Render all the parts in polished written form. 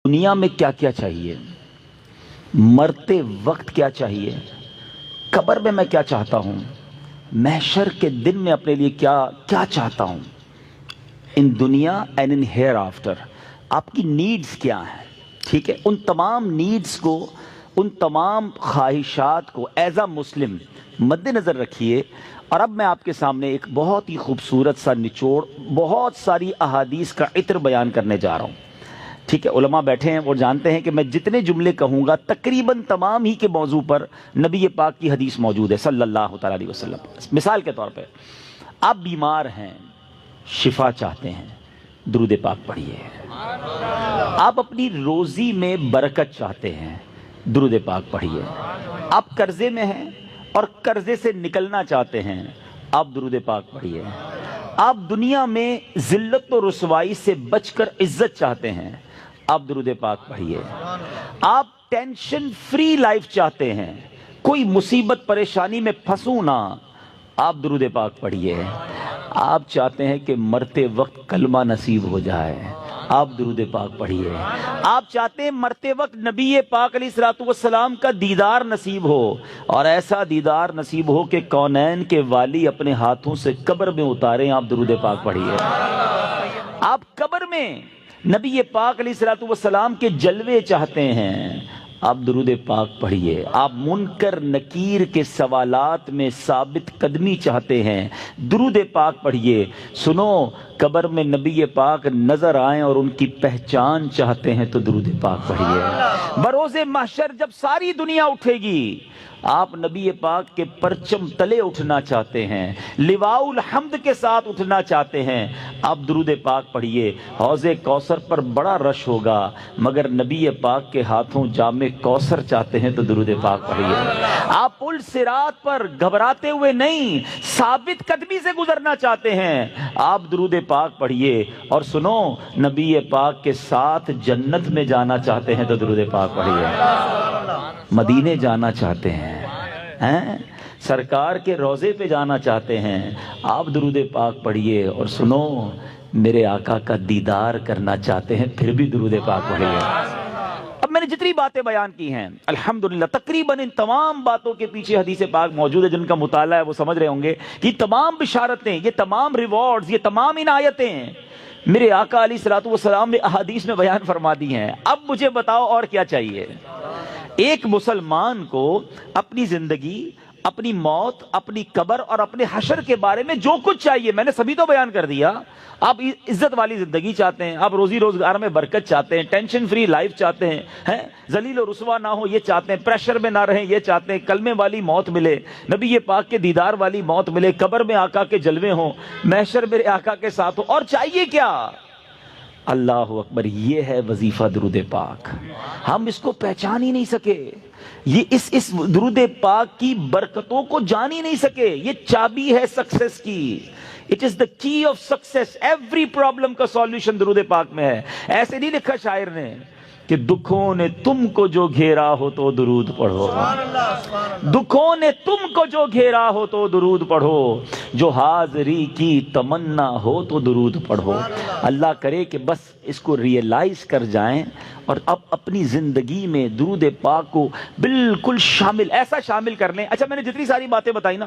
دنیا میں کیا کیا چاہیے، مرتے وقت کیا چاہیے، قبر میں کیا چاہتا ہوں، محشر کے دن میں اپنے لیے کیا چاہتا ہوں، ان دنیا اینڈ ان ہیئر آفٹر آپ کی نیڈز کیا ہیں. ٹھیک ہے، ان تمام نیڈز کو، ان تمام خواہشات کو ایز اے مسلم مد نظر رکھیے. اور اب میں آپ کے سامنے ایک بہت ہی خوبصورت سا نچوڑ، بہت ساری احادیث کا عطر بیان کرنے جا رہا ہوں. ٹھیک ہے، علماء بیٹھے ہیں، وہ جانتے ہیں کہ میں جتنے جملے کہوں گا تقریباً تمام ہی کے موضوع پر نبی پاک کی حدیث موجود ہے صلی اللہ تعالیٰ علیہ وسلم. مثال کے طور پہ آپ بیمار ہیں، شفا چاہتے ہیں، درود پاک پڑھیے. آپ اپنی روزی میں برکت چاہتے ہیں، درود پاک پڑھیے. آپ قرضے میں ہیں اور قرضے سے نکلنا چاہتے ہیں، آپ درود پاک پڑھیے. آپ دنیا میں ذلت و رسوائی سے بچ کر عزت چاہتے ہیں، آپ درود پاک پڑھیے. آپ ٹینشن فری لائف چاہتے ہیں، کوئی مصیبت پریشانی میں پھنسوں نہ، آپ درود پاک پڑھیے. آپ چاہتے ہیں کہ مرتے وقت کلمہ نصیب ہو جائے، آپ درود پاک پڑھیے. آپ چاہتے ہیں مرتے وقت نبی پاک علیہ الصلوۃ والسلام کا دیدار نصیب ہو، اور ایسا دیدار نصیب ہو کہ کونین کے والی اپنے ہاتھوں سے قبر میں اتاریں، آپ درود پاک پڑھیے. آپ قبر میں نبی پاک علیہ الصلوۃ والسلام کے جلوے چاہتے ہیں، آپ درود پاک پڑھیے. آپ منکر نکیر کے سوالات میں ثابت قدمی چاہتے ہیں، درود پاک پڑھیے. سنو، قبر میں نبی پاک نظر آئیں اور ان کی پہچان چاہتے ہیں تو درود پاک پڑھیے. بروز محشر جب ساری دنیا اٹھے گی، آپ نبی پاک کے پرچم تلے اٹھنا چاہتے ہیں، لواء الحمد کے ساتھ اٹھنا چاہتے ہیں، آپ درود پاک پڑھیے. حوض کوثر پر بڑا رش ہوگا، مگر نبی پاک کے ہاتھوں جام کوثر چاہتے ہیں تو درود پاک پڑھیے. آپ پل صراط پر گھبراتے ہوئے نہیں، ثابت قدمی سے گزرنا چاہتے ہیں، آپ درود پاک پڑھیے. اور سنو، نبی پاک کے ساتھ جنت میں جانا چاہتے ہیں تو درود پاک پڑھیے. مدینے جانا چاہتے ہیں، سرکار کے روضے پہ جانا چاہتے ہیں، آپ درود پاک پڑھیے. اور سنو، میرے آقا کا دیدار کرنا چاہتے ہیں، پھر بھی درود پاک پڑھیے. اب میں نے جتنی باتیں بیان کی ہیں الحمدللہ تقریباً ان تمام باتوں کے پیچھے حدیث پاک موجود ہے. جن کا مطالعہ ہے وہ سمجھ رہے ہوں گے کہ یہ تمام بشارتیں، یہ تمام ریوارڈز، یہ تمام عنایتیں میرے آقا علیہ الصلوۃ والسلام نے احادیث میں بیان فرما دی ہیں. اب مجھے بتاؤ اور کیا چاہیے. ایک مسلمان کو اپنی زندگی، اپنی موت، اپنی قبر اور اپنے حشر کے بارے میں جو کچھ چاہیے میں نے سبھی تو بیان کر دیا. آپ عزت والی زندگی چاہتے ہیں، آپ روزی روزگار میں برکت چاہتے ہیں، ٹینشن فری لائف چاہتے ہیں، ذلیل و رسوا نہ ہو یہ چاہتے ہیں، پریشر میں نہ رہیں یہ چاہتے ہیں، کلمے والی موت ملے، نبی پاک کے دیدار والی موت ملے، قبر میں آقا کے جلوے ہوں، محشر میرے آقا کے ساتھ ہو، اور چاہیے کیا؟ اللہ اکبر. یہ ہے وظیفہ درود پاک. ہم اس کو پہچان ہی نہیں سکے، یہ اس درود پاک کی برکتوں کو جان ہی نہیں سکے. یہ چابی ہے سکسیس کی. It is the key of success. Every problem کا solution درود پاک میں ہے. ایسے نہیں لکھا شاعر نے کہ دکھوں نے تم کو جو گھیرا ہو تو درود پڑھو، دکھوں نے تم کو جو گھیرا ہو تو درود پڑھو، جو حاضری کی تمنا ہو تو درود پڑھو. اللہ کرے کہ بس اس کو ریئلائز کر جائیں اور اب اپنی زندگی میں درود پاک کو بالکل شامل، ایسا شامل کر لیں. اچھا، میں نے جتنی ساری باتیں بتائی نا،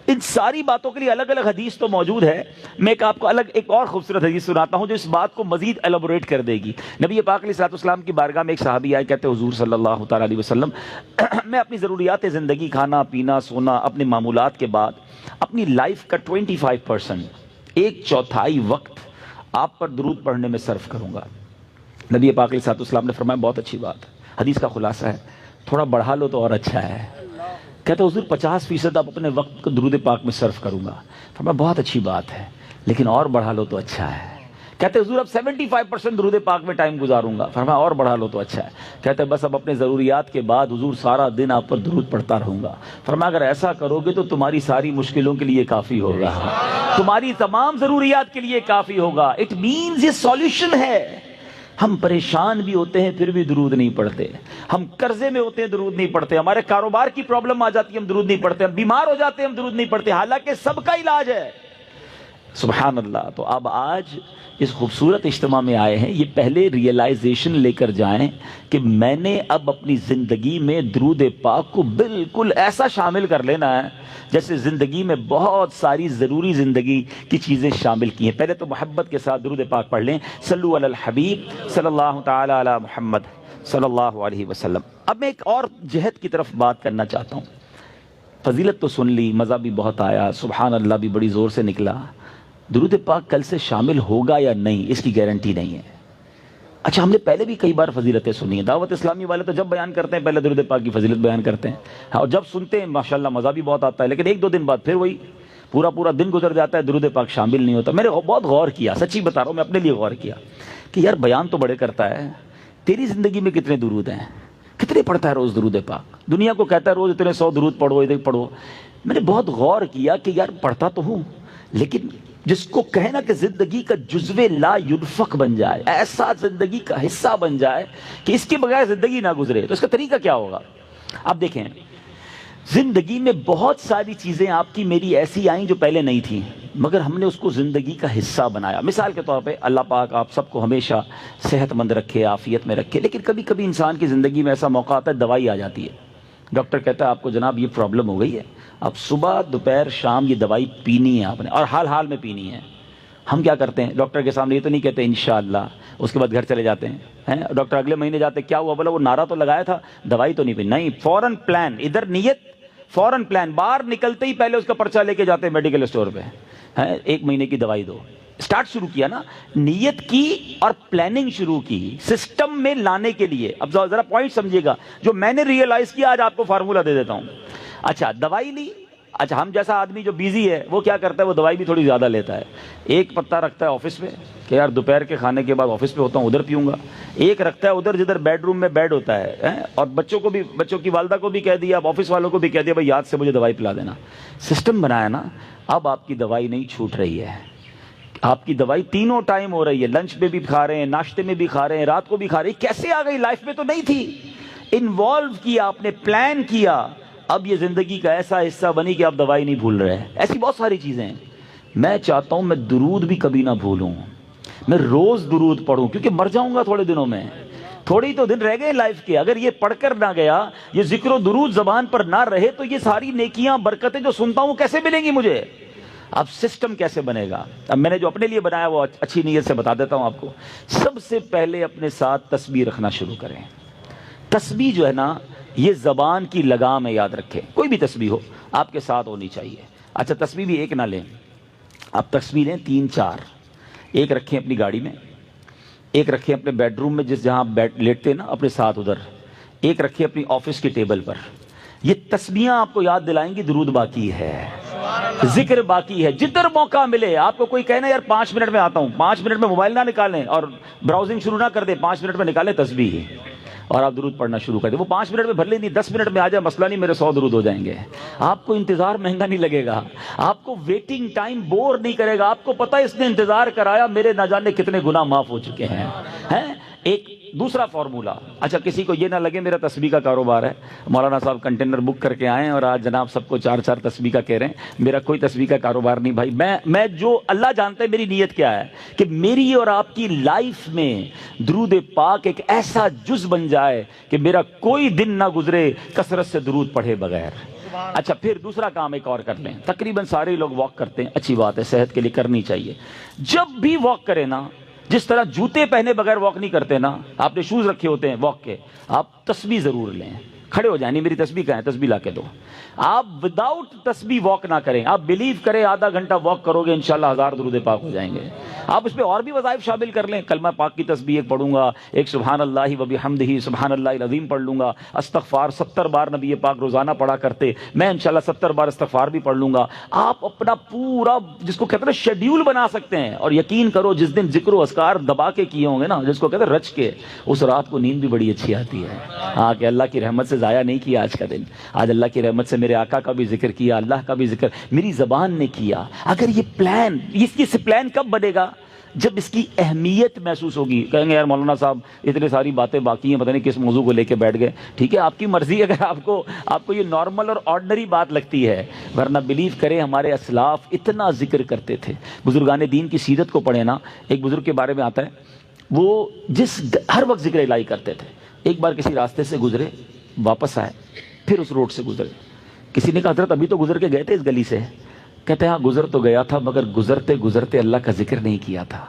ان ساری باتوں کے لیے الگ الگ حدیث تو موجود ہے. میں آپ کو ایک اور خوبصورت حدیث سناتا ہوں جو اس بات کو مزید ایلابوریٹ کر دے گی. نبی پاک علیہ الصلوۃ والسلام کی بارگاہ میں ایک صحابی آئے، کہتے حضور صلی اللہ تعالیٰ علیہ وسلم، میں اپنی ضروریات زندگی، کھانا پینا سونا، اپنے معمولات کے بعد اپنی لائف کا 25%، ایک چوتھائی وقت آپ پر درود پڑھنے میں صرف کروں گا. نبی پاک علیہ الصلوۃ والسلام نے فرمایا بہت اچھی بات. حدیث کا خلاصہ ہے، تھوڑا بڑھا لو تو اور اچھا ہے. کہتے حضور 50% آپ اپنے وقت کو درود پاک میں صرف کروں گا. فرمایا بہت اچھی بات ہے، لیکن اور بڑھا لو تو اچھا ہے. کہتے حضور اب 75% درود پاک میں ٹائم گزاروں گا. فرمایا اور بڑھا لو تو اچھا ہے. کہتے بس اب اپنے ضروریات کے بعد حضور سارا دن آپ پر درود پڑھتا رہوں گا. فرمایا اگر ایسا کرو گے تو تمہاری ساری مشکلوں کے لیے کافی ہوگا، تمہاری تمام ضروریات کے لیے کافی ہوگا. اٹ مینز یہ سولوشن ہے. ہم پریشان بھی ہوتے ہیں پھر بھی درود نہیں پڑھتے، ہم قرضے میں ہوتے ہیں درود نہیں پڑھتے، ہمارے کاروبار کی پرابلم آ جاتی ہے ہم درود نہیں پڑھتے، ہم بیمار ہو جاتے ہیں ہم درود نہیں پڑھتے، حالانکہ سب کا علاج ہے. سبحان اللہ. تو اب آج اس خوبصورت اجتماع میں آئے ہیں, یہ پہلے ریئلائزیشن لے کر جائیں کہ میں نے اب اپنی زندگی میں درود پاک کو بالکل ایسا شامل کر لینا ہے جیسے زندگی میں بہت ساری ضروری زندگی کی چیزیں شامل کی ہیں. پہلے تو محبت کے ساتھ درود پاک پڑھ لیں, صلو علی الحبیب صلی اللہ تعالی علی محمد صلی اللہ علیہ وسلم. اب میں ایک اور جہت کی طرف بات کرنا چاہتا ہوں. فضیلت تو سن لی, مزہ بھی بہت آیا, سبحان اللہ بھی بڑی زور سے نکلا. درود پاک کل سے شامل ہوگا یا نہیں اس کی گارنٹی نہیں ہے. اچھا, ہم نے پہلے بھی کئی بار فضیلتیں سنی ہیں. دعوت اسلامی والے تو جب بیان کرتے ہیں پہلے درود پاک کی فضیلت بیان کرتے ہیں, اور جب سنتے ہیں ماشاءاللہ مزہ بھی بہت آتا ہے, لیکن ایک دو دن بعد پھر وہی پورا دن گزر جاتا ہے, درود پاک شامل نہیں ہوتا. میں نے بہت غور کیا, سچی بتا رہا ہوں, میں اپنے لیے غور کیا کہ یار بیان تو بڑے کرتا ہے, تیری زندگی میں کتنے درود ہیں, کتنے پڑھتا ہے روز درود پاک. دنیا کو کہتا ہے روز اتنے 100 درود پڑھو, ادھر پڑھو. میں نے بہت غور کیا کہ یار پڑھتا تو ہوں, لیکن جس کو کہنا کہ زندگی کا جزو لا ينفق بن جائے, ایسا زندگی کا حصہ بن جائے کہ اس کے بغیر زندگی نہ گزرے, تو اس کا طریقہ کیا ہوگا؟ اب دیکھیں, زندگی میں بہت ساری چیزیں آپ کی میری ایسی آئیں جو پہلے نہیں تھیں, مگر ہم نے اس کو زندگی کا حصہ بنایا. مثال کے طور پہ اللہ پاک آپ سب کو ہمیشہ صحت مند رکھے, عافیت میں رکھے, لیکن کبھی کبھی انسان کی زندگی میں ایسا موقع آتا ہے دوائی آ جاتی ہے. ڈاکٹر کہتا ہے آپ کو جناب یہ پرابلم ہو گئی ہے, اب صبح دوپہر شام یہ دوائی پینی ہے آپ نے, اور حال میں پینی ہے. ہم کیا کرتے ہیں, ڈاکٹر کے سامنے یہ تو نہیں کہتے انشاءاللہ, اس کے بعد گھر چلے جاتے ہیں. ڈاکٹر اگلے مہینے جاتے, کیا ہوا, بولا وہ نعرہ تو لگایا تھا, دوائی تو نہیں پینی. نہیں, فوراً پلان, ادھر نیت, فوراً پلان, باہر نکلتے ہی پہلے اس کا پرچہ لے کے جاتے ہیں میڈیکل اسٹور پہ, 1 مہینے کی دوائی دو. سٹارٹ شروع کیا نا, نیت کی اور پلاننگ شروع کی سسٹم میں لانے کے لیے. اب ذرا پوائنٹ سمجھیے گا, جو میں نے ریئلائز کیا آج آپ کو فارمولہ دے دیتا ہوں. اچھا, دوائی لی. اچھا, ہم جیسا آدمی جو بیزی ہے وہ کیا کرتا ہے, وہ دوائی بھی تھوڑی زیادہ لیتا ہے. ایک پتہ رکھتا ہے آفس میں کہ یار دوپہر کے کھانے کے بعد آفس پہ ہوتا ہوں ادھر پیوں گا. ایک رکھتا ہے ادھر جدھر بیڈ روم میں بیڈ ہوتا ہے, اور بچوں کی والدہ کو بھی کہہ دیا, اب آفس والوں کو بھی کہہ دیا بھائی یاد سے مجھے دوائی پلا دینا. سسٹم بنایا نا. اب آپ کی دوائی نہیں چھوٹ رہی ہے, آپ کی دوائی تینوں ٹائم ہو رہی ہے, لنچ میں بھی کھا رہے ہیں, ناشتے میں بھی کھا رہے ہیں, رات کو بھی کھا رہے ہیں. کیسے آ گئی, لائف میں تو نہیں تھی, انوالو کیا آپ نے, پلان کیا. اب یہ زندگی کا ایسا حصہ بنی کہ آپ دوائی نہیں بھول رہے. ایسی بہت ساری چیزیں ہیں. میں چاہتا ہوں میں درود بھی کبھی نہ بھولوں, میں روز درود پڑھوں, کیونکہ مر جاؤں گا تھوڑے دنوں میں, تھوڑی تو دن رہ گئے لائف کے. اگر یہ پڑھ کر نہ گیا, یہ ذکر و درود زبان پر نہ رہے, تو یہ ساری نیکیاں برکتیں جو سنتا ہوں کیسے ملیں گی مجھے؟ اب سسٹم کیسے بنے گا؟ اب میں نے جو اپنے لیے بنایا وہ اچھی نیت سے بتا دیتا ہوں آپ کو. سب سے پہلے اپنے ساتھ تسبیح رکھنا شروع کریں. تسبیح جو ہے نا, یہ زبان کی لگام ہے, یاد رکھیں. کوئی بھی تسبیح ہو آپ کے ساتھ ہونی چاہیے. اچھا, تسبیح بھی ایک نہ لیں, آپ تسبیح لیں 3-4. ایک رکھیں اپنی گاڑی میں, ایک رکھیں اپنے بیڈ روم میں جہاں آپ لیٹتے نا اپنے ساتھ ادھر, ایک رکھیں اپنی آفس کی ٹیبل پر. یہ تسبیحاں آپ کو یاد دلائیں گی درود باقی ہے, ذکر باقی ہے. جدھر موقع ملے آپ کو کوئی کہنا یار 5 منٹ میں آتا ہوں, 5 منٹ میں موبائل نہ نکالیں اور براؤزنگ شروع نہ کر دیں, 5 منٹ میں نکالیں تسبیح اور آپ درود پڑھنا شروع کر دیں. وہ 5 منٹ میں بھر لیں, نہیں 10 منٹ میں آ جائے, مسئلہ نہیں, میرے 100 درود ہو جائیں گے. آپ کو انتظار مہنگا نہیں لگے گا, آپ کو ویٹنگ ٹائم بور نہیں کرے گا. آپ کو پتہ ہے اس نے انتظار کرایا, میرے نہ جانے کتنے گناہ معاف ہو چکے ہیں. ایک دوسرا فارمولہ. اچھا, کسی کو یہ نہ لگے میرا تسبیح کا کاروبار ہے, مولانا صاحب کنٹینر بک کر کے آئیں اور آج جناب سب کو 4 تسبیح کا کہہ رہے ہیں. میرا کوئی تسبیح کا کاروبار نہیں بھائی. میں جو اللہ جانتا ہے میری نیت کیا ہے, کہ میری اور آپ کی لائف میں درود پاک ایک ایسا جز بن جائے کہ میرا کوئی دن نہ گزرے کثرت سے درود پڑھے بغیر. اچھا, پھر دوسرا کام ایک اور کر لیں. تقریباً سارے لوگ واک کرتے ہیں, اچھی بات ہے, صحت کے لیے کرنی چاہیے. جب بھی واک کریں نا, جس طرح جوتے پہنے بغیر واک نہیں کرتے نا, آپ نے شوز رکھے ہوتے ہیں واک کے, آپ تسبیح ضرور لیں. کھڑے ہو جائیں, نہیں میری تسبیح کہاں ہے, تسبیح لا کے دو. آپ وداؤٹ تسبیح واک نہ کریں. آپ بلیو کریں آدھا گھنٹہ واک کرو گے انشاءاللہ 1000 درود پاک ہو جائیں گے. آپ اس پہ اور بھی وظائف شامل کر لیں. کلمہ پاک کی تسبیح ایک پڑھوں گا, ایک سبحان اللہ و بحمدہ سبحان اللہ العظیم پڑھ لوں گا. استغفار 70 بار نبی پاک روزانہ پڑھا کرتے, میں انشاءاللہ 70 بار استغفار بھی پڑھ لوں گا. آپ اپنا پورا جس کو کہتے ہیں شیڈیول بنا سکتے ہیں, اور یقین کرو جس دن ذکر و اذکار دبا کے کیے ہوں گے نا, جس کو کہتے ہیں رچ کے, اس رات کو نیند بھی بڑی اچھی آتی ہے. ہاں, کہ اللہ کی رحمت سے ضائع نہیں کیا آج کا دن. آج اللہ کی رحمت سے میرے آقا کا بھی ذکر کیا, اللہ کا بھی ذکر میری زبان نے کیا. اگر یہ پلان, اس پلان کب بنے گا؟ جب اس کی اہمیت محسوس ہوگی. کہیں گے یار مولانا صاحب اتنے ساری باتیں باقی ہیں, پتہ نہیں کس موضوع کو لے کے بیٹھ گئے. ٹھیک ہے, آپ کی مرضی, اگر آپ کو یہ نارمل اور آرڈنری بات لگتی ہے, ورنہ بلیو کریں ہمارے اسلاف اتنا ذکر کرتے تھے. بزرگان دین کی سیرت کو پڑھیں نا, ایک بزرگ کے بارے میں آتا ہے, وہ ہر وقت ذکر الہی کرتے تھے. ایک بار کسی راستے سے گزرے, واپس آئے, پھر اس روڈ سے گزرے. کسی نے کہا حضرت ابھی تو گزر کے گئے تھے اس گلی سے. کہتے ہیں ہاں گزر تو گیا تھا, مگر گزرتے گزرتے اللہ کا ذکر نہیں کیا تھا.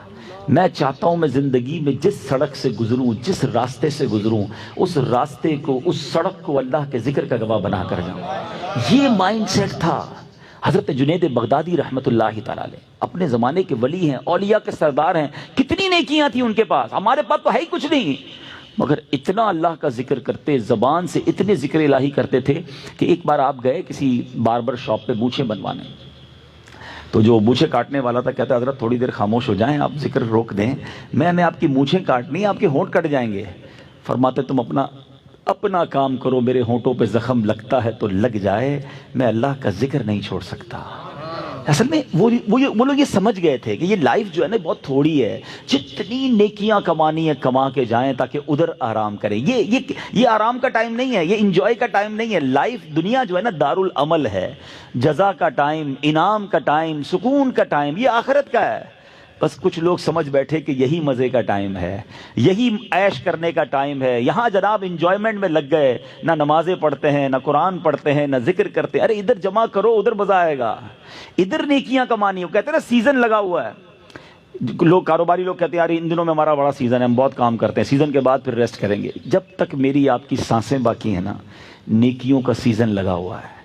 میں چاہتا ہوں میں زندگی میں جس سڑک سے گزروں, جس راستے سے گزروں, اس راستے کو, اس سڑک کو اللہ کے ذکر کا گواہ بنا کر جاؤں. یہ مائنڈ سیٹ تھا. حضرت جنید بغدادی رحمت اللہ تعالی علیہ اپنے زمانے کے ولی ہیں, اولیاء کے سردار ہیں. کتنی نیکیاں تھیں ان کے پاس, ہمارے پاس تو ہے ہی کچھ نہیں, مگر اتنا اللہ کا ذکر کرتے, زبان سے اتنے ذکر الہی کرتے تھے کہ ایک بار آپ گئے کسی باربر شاپ پہ مونچھیں بنوانے, تو جو مونچھیں کاٹنے والا تھا کہتا حضرت تھوڑی دیر خاموش ہو جائیں, آپ ذکر روک دیں, میں نے آپ کی مونچھیں کاٹنی, آپ کے ہونٹ کٹ جائیں گے. فرماتے تم اپنا کام کرو, میرے ہونٹوں پہ زخم لگتا ہے تو لگ جائے, میں اللہ کا ذکر نہیں چھوڑ سکتا. اصل میں وہ لوگ یہ سمجھ گئے تھے کہ یہ لائف جو ہے نا بہت تھوڑی ہے, جتنی نیکیاں کمانی ہے کما کے جائیں تاکہ ادھر آرام کریں. یہ آرام کا ٹائم نہیں ہے, یہ انجوائے کا ٹائم نہیں ہے. لائف دنیا جو ہے نا دار العمل ہے, جزا کا ٹائم, انعام کا ٹائم, سکون کا ٹائم, یہ آخرت کا ہے. بس کچھ لوگ سمجھ بیٹھے کہ یہی مزے کا ٹائم ہے, یہی عیش کرنے کا ٹائم ہے. یہاں جناب انجوائمنٹ میں لگ گئے, نہ نمازیں پڑھتے ہیں, نہ قرآن پڑھتے ہیں, نہ ذکر کرتے ہیں. ارے ادھر جمع کرو, ادھر مزہ آئے گا, ادھر نیکیاں کمانی ہو. کہتے ہیں نا سیزن لگا ہوا ہے. لوگ کاروباری لوگ کہتے ہیں یار ان دنوں میں ہمارا بڑا سیزن ہے, ہم بہت کام کرتے ہیں, سیزن کے بعد پھر ریسٹ کریں گے. جب تک میری آپ کی سانسیں باقی ہیں نا, نیکیوں کا سیزن لگا ہوا ہے.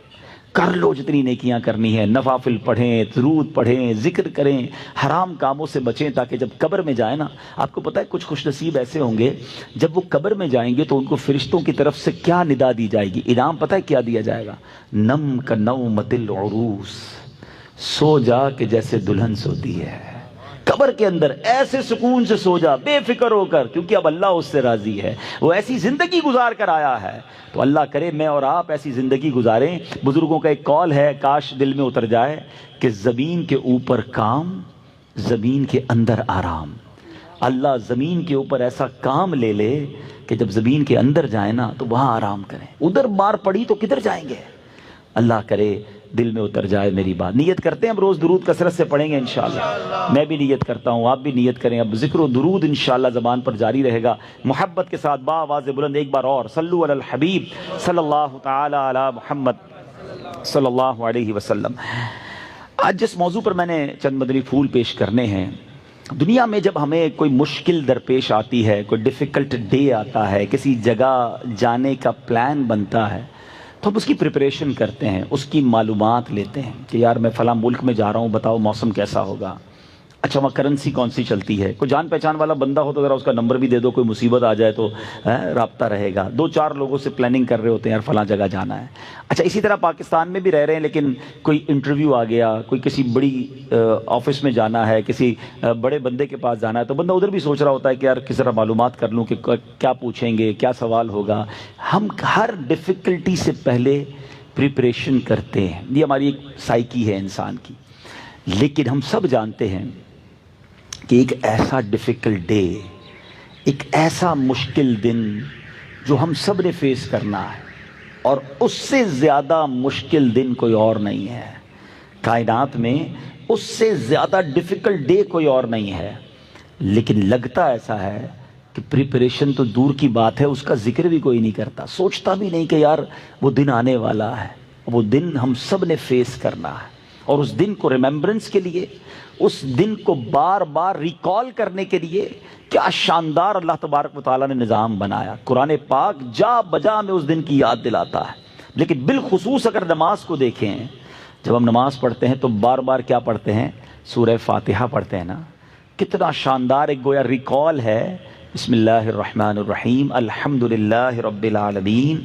کر لو جتنی نیکیاں کرنی ہے, نوافل پڑھیں, درود پڑھیں, ذکر کریں, حرام کاموں سے بچیں, تاکہ جب قبر میں جائیں نا, آپ کو پتہ ہے کچھ خوش نصیب ایسے ہوں گے جب وہ قبر میں جائیں گے تو ان کو فرشتوں کی طرف سے کیا ندا دی جائے گی, انعام پتہ ہے کیا دیا جائے گا؟ نم کا نومت العروس, سو جا کہ جیسے دلہن سوتی ہے. قبر کے اندر ایسے سکون سے سو جا, بے فکر ہو کر, کیونکہ اب اللہ اس سے راضی ہے. وہ ایسی زندگی گزار کر آیا ہے, تو اللہ کرے میں اور آپ ایسی زندگی گزاریں. بزرگوں کا ایک قول ہے, کاش دل میں اتر جائے, کہ زمین کے اوپر کام, زمین کے اندر آرام. اللہ زمین کے اوپر ایسا کام لے لے کہ جب زمین کے اندر جائیں نا تو وہاں آرام کریں. ادھر مار پڑی تو کدھر جائیں گے؟ اللہ کرے دل میں اتر جائے میری بات. نیت کرتے ہیں اب روز درود کثرت سے پڑھیں گے انشاءاللہ. میں بھی نیت کرتا ہوں, آپ بھی نیت کریں. اب ذکر و درود انشاءاللہ زبان پر جاری رہے گا, محبت کے ساتھ با آواز بلند ایک بار اور صلو علی الحبیب صلی اللہ تعالی علی محمد صلی اللہ علیہ وسلم. آج جس موضوع پر میں نے چند مدنی پھول پیش کرنے ہیں, دنیا میں جب ہمیں کوئی مشکل درپیش آتی ہے, کوئی ڈیفیکلٹ ڈے آتا ہے, کسی جگہ جانے کا پلان بنتا ہے, تو ہم اس کی پریپریشن کرتے ہیں, اس کی معلومات لیتے ہیں کہ یار میں فلاں ملک میں جا رہا ہوں, بتاؤ موسم کیسا ہوگا, اچھا وہاں کرنسی کون سی چلتی ہے, کوئی جان پہچان والا بندہ ہو تو ذرا اس کا نمبر بھی دے دو, کوئی مصیبت آ جائے تو رابطہ رہے گا. 2-4 لوگوں سے پلاننگ کر رہے ہوتے ہیں یار فلاں جگہ جانا ہے. اچھا اسی طرح پاکستان میں بھی رہ رہے ہیں, لیکن کوئی انٹرویو آ گیا, کوئی کسی بڑی آفس میں جانا ہے, کسی بڑے بندے کے پاس جانا ہے, تو بندہ ادھر بھی سوچ رہا ہوتا ہے کہ یار کس طرح معلومات کر لوں کہ کیا پوچھیں گے, کیا سوال ہوگا. ہم ہر ڈیفیکلٹی سے پہلے پریپریشن کرتے ہیں, یہ ہماری ایک سائیکی ہے انسان کی. لیکن ہم سب جانتے ہیں کہ ایک ایسا ڈیفیکلٹ ڈے, ایک ایسا مشکل دن جو ہم سب نے فیس کرنا ہے, اور اس سے زیادہ مشکل دن کوئی اور نہیں ہے کائنات میں, اس سے زیادہ ڈیفیکلٹ ڈے کوئی اور نہیں ہے. لیکن لگتا ایسا ہے کہ پریپریشن تو دور کی بات ہے, اس کا ذکر بھی کوئی نہیں کرتا, سوچتا بھی نہیں کہ یار وہ دن آنے والا ہے. وہ دن ہم سب نے فیس کرنا ہے, اور اس دن کو ریمیمبرنس کے لیے, اس دن کو بار بار ریکال کرنے کے لیے کیا شاندار اللہ تبارک و تعالیٰ نے نظام بنایا. قرآن پاک جا بجا میں اس دن کی یاد دلاتا ہے. لیکن بالخصوص اگر نماز کو دیکھیں, جب ہم نماز پڑھتے ہیں تو بار بار کیا پڑھتے ہیں؟ سورہ فاتحہ پڑھتے ہیں نا. کتنا شاندار ایک گویا ریکال ہے. بسم اللہ الرحمن الرحیم, الحمدللہ رب العالمین,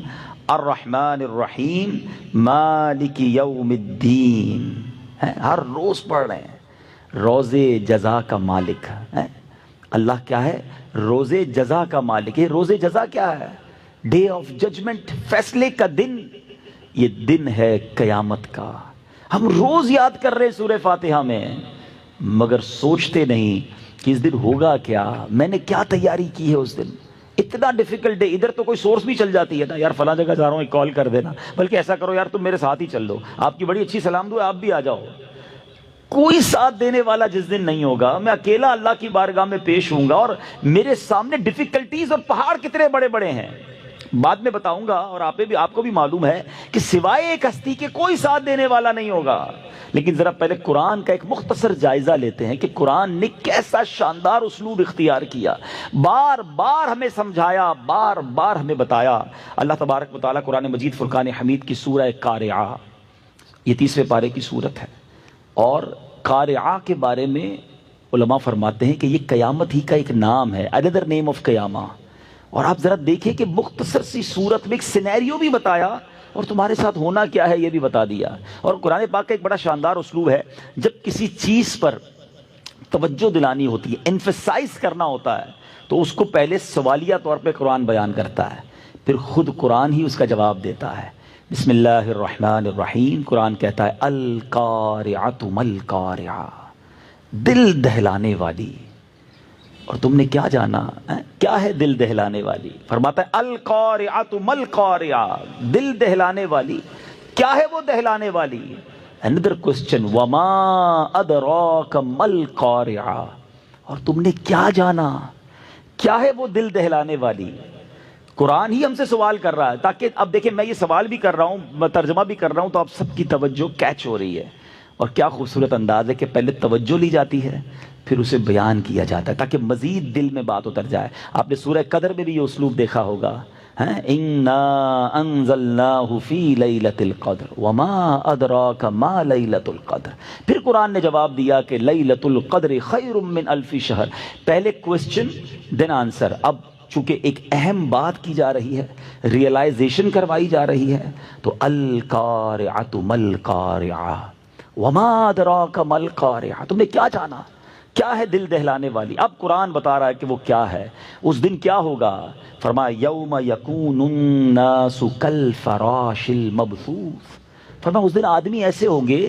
الرحمن الرحیم, مالک یوم الدین. ہر روز پڑھ رہے ہیں. روزے جزا کا مالک ہے اللہ. کیا ہے؟ روزے جزا کا مالک. یہ روزے جزا کیا ہے؟ ڈے آف ججمنٹ, فیصلے کا دن. یہ دن ہے قیامت کا. ہم روز یاد کر رہے ہیں سورہ فاتحہ میں, مگر سوچتے نہیں کہ اس دن ہوگا کیا، میں نے کیا تیاری کی ہے اس دن. اتنا ڈیفیکلٹ ہے. ادھر تو کوئی سورس بھی چل جاتی ہے نا، یار فلاں جگہ جا رہا ہوں ایک کال کر دینا، بلکہ ایسا کرو یار تم میرے ساتھ ہی چل دو، آپ کی بڑی اچھی سلام دعا، آپ بھی آ جاؤ. کوئی ساتھ دینے والا جس دن نہیں ہوگا، میں اکیلا اللہ کی بارگاہ میں پیش ہوں گا، اور میرے سامنے ڈیفیکلٹیز اور پہاڑ کتنے بڑے بڑے ہیں بعد میں بتاؤں گا. اور آپ کو بھی معلوم ہے کہ سوائے ایک ہستی کے کوئی ساتھ دینے والا نہیں ہوگا. لیکن ذرا پہلے قرآن کا ایک مختصر جائزہ لیتے ہیں کہ قرآن نے کیسا شاندار اسلوب اختیار کیا، بار بار ہمیں سمجھایا، بار بار ہمیں بتایا. اللہ تبارک و تعالیٰ قرآن مجید فرقان حمید کی سورہ قارعہ، یہ 30ویں پارے کی سورت ہے، اور قارعہ کے بارے میں علماء فرماتے ہیں کہ یہ قیامت ہی کا ایک نام ہے، another name of قیامہ. اور آپ ذرا دیکھیں کہ مختصر سی صورت میں ایک سینیریو بھی بتایا اور تمہارے ساتھ ہونا کیا ہے یہ بھی بتا دیا. اور قرآن پاک کا ایک بڑا شاندار اسلوب ہے، جب کسی چیز پر توجہ دلانی ہوتی ہے، ایمفسائز کرنا ہوتا ہے، تو اس کو پہلے سوالیہ طور پہ قرآن بیان کرتا ہے، پھر خود قرآن ہی اس کا جواب دیتا ہے. بسم اللہ الرحمن الرحیم. قرآن کہتا ہے القارعۃ مالقارعہ، دل دہلانے والی. اور تم نے کیا جانا کیا ہے دل دہلانے والی؟ فرماتا ہے القارعۃ مالقارعہ، دل دہلانے والی. کیا ہے وہ دہلانے والی؟ another question وما ادراک مالقارعہ، اور تم نے کیا جانا کیا ہے وہ دل دہلانے والی؟ قرآن ہی ہم سے سوال کر رہا ہے، تاکہ اب دیکھیں میں یہ سوال بھی کر رہا ہوں، میں ترجمہ بھی کر رہا ہوں، تو آپ سب کی توجہ کیچ ہو رہی ہے. اور کیا خوبصورت انداز ہے کہ پہلے توجہ لی جاتی ہے پھر اسے بیان کیا جاتا ہے تاکہ مزید دل میں بات اتر جائے. آپ نے سورہ قدر میں بھی یہ اسلوب دیکھا ہوگا، اِنَّا أَنزَلْنَاهُ فِي لَيْلَةِ الْقَدْرِ وَمَا أَدْرَاكَ مَا لَيْلَةُ الْقَدْرِ. پھر قرآن نے جواب دیا کہ لَيْلَةُ الْقَدْرِ خَيْرٌ مِّنْ أَلْفِ شَهْرٍ. پہلے کوسچن دین آنسر. اب چونکہ ایک اہم بات کی جا رہی ہے، ریئلائزیشن کروائی جا رہی ہے، تو القارعۃ مالقارعہ وما ادراک مالقارعہ، تم نے کیا جانا کیا ہے دل دہلانے والی؟ اب قرآن بتا رہا ہے کہ وہ کیا ہے، اس دن کیا ہوگا. فرمایا یوم یکون الناس کالفراش المبثوث. فرمایا اس دن آدمی ایسے ہوں گے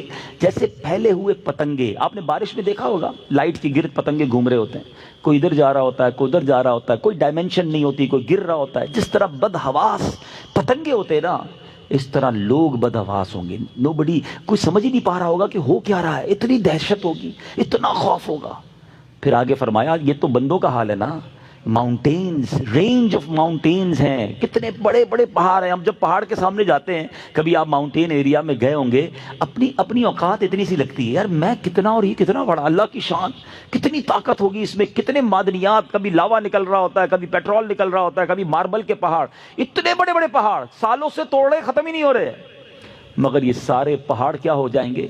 جیسے پھیلے ہوئے پتنگے. آپ نے بارش میں دیکھا ہوگا لائٹ کے گرد پتنگے گھوم رہے ہوتے ہیں، کوئی ادھر جا رہا ہوتا ہے کوئی ادھر جا رہا ہوتا ہے، کوئی ڈائمنشن نہیں ہوتی، کوئی گر رہا ہوتا ہے. جس طرح بدحواس پتنگے ہوتے ہیں نا، اس طرح لوگ بدحواس ہوں گے. نوبڈی، کوئی سمجھ ہی نہیں پا رہا ہوگا کہ ہو کیا رہا ہے، اتنی دہشت ہوگی، اتنا خوف ہوگا. پھر آگے فرمایا یہ تو بندوں کا حال ہے نا. ماؤنٹینز، رینج آف ماؤنٹینز ہیں، کتنے بڑے بڑے پہاڑ ہیں. ہم جب پہاڑ کے سامنے جاتے ہیں، کبھی آپ ماؤنٹین ایریا میں گئے ہوں گے، اپنی اوقات اتنی سی لگتی ہے، یار میں کتنا اور یہ کتنا بڑا، اللہ کی شان کتنی طاقت ہوگی اس میں، کتنے معدنیات، کبھی لاوا نکل رہا ہوتا ہے، کبھی پیٹرول نکل رہا ہوتا ہے، کبھی ماربل کے پہاڑ، اتنے بڑے بڑے پہاڑ سالوں سے توڑ رہے ختم ہی نہیں ہو رہے. مگر یہ سارے پہاڑ کیا ہو جائیں گے؟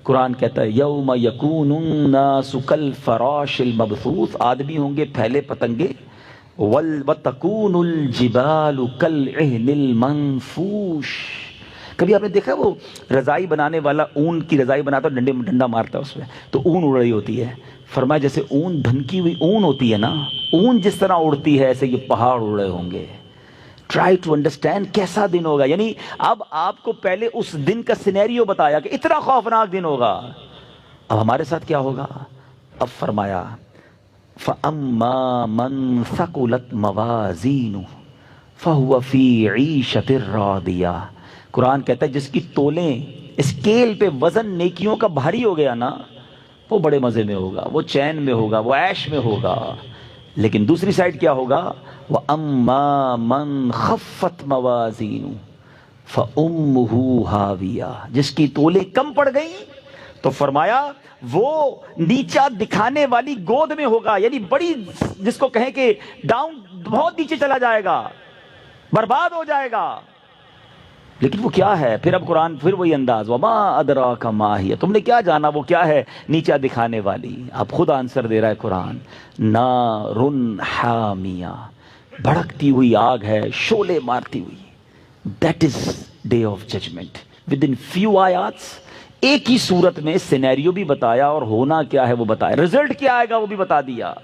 قرآن کہتا ہے یوم یکون الناس کالفراش المبثوث، آدمی ہوں گے پھیلے پتنگے. وَتَكُونُ الْجِبَالُ كَالْعِهْنِ الْمَنْفُوشِ. کبھی آپ نے دیکھا وہ رضائی بنانے والا اون کی رضائی بناتا ہے، ڈنڈا مارتا ہے اس میں تو اون اڑ رہی ہوتی ہے. فرمایا جیسے اون دھنکی ہوئی اون ہوتی ہے نا، اون جس طرح اڑتی ہے ایسے یہ پہاڑ اڑ رہے ہوں گے. ٹرائی ٹو انڈرسٹینڈ کیسا دن ہوگا. یعنی اب آپ کو پہلے اس دن کا سینیریو بتایا کہ اتنا خوفناک دن ہوگا. اب ہمارے ساتھ کیا ہوگا؟ اب فرمایا فَأَمَّا مَنْ ثَقُلَتْ مَوَازِينُهُ فَهُوَ فِي عِيشَةٍ رَاضِيَةٍ. قرآن کہتا ہے جس کی تولیں اسکیل پہ وزن نیکیوں کا بھاری ہو گیا نا، وہ بڑے مزے میں ہوگا، وہ چین میں ہوگا، وہ عیش میں ہوگا. لیکن دوسری سائڈ کیا ہوگا؟ وَأَمَّا مَنْ خَفَّتْ مَوَازِينُهُ فَأُمُّهُ هَاوِيَةٌ. جس کی تولیں کم پڑ گئیں تو فرمایا وہ نیچا دکھانے والی گود میں ہوگا. یعنی بڑی، جس کو کہیں کہ ڈاؤن، بہت نیچے چلا جائے گا، برباد ہو جائے گا. لیکن وہ کیا ہے؟ پھر اب قرآن پھر وہی انداز وما ادراک ما ہی، تم نے کیا جانا وہ کیا ہے نیچا دکھانے والی. اب خود آنسر دے رہا ہے قرآن، نار حامیہ، بھڑکتی ہوئی آگ ہے، شعلے مارتی ہوئی. That is day of judgement. Within few آیاتس ایک ہی صورت میں سینیریو بھی بتایا اور ہونا کیا ہے وہ بتایا، رزلٹ کیا آئے گا وہ بھی بتا دیا.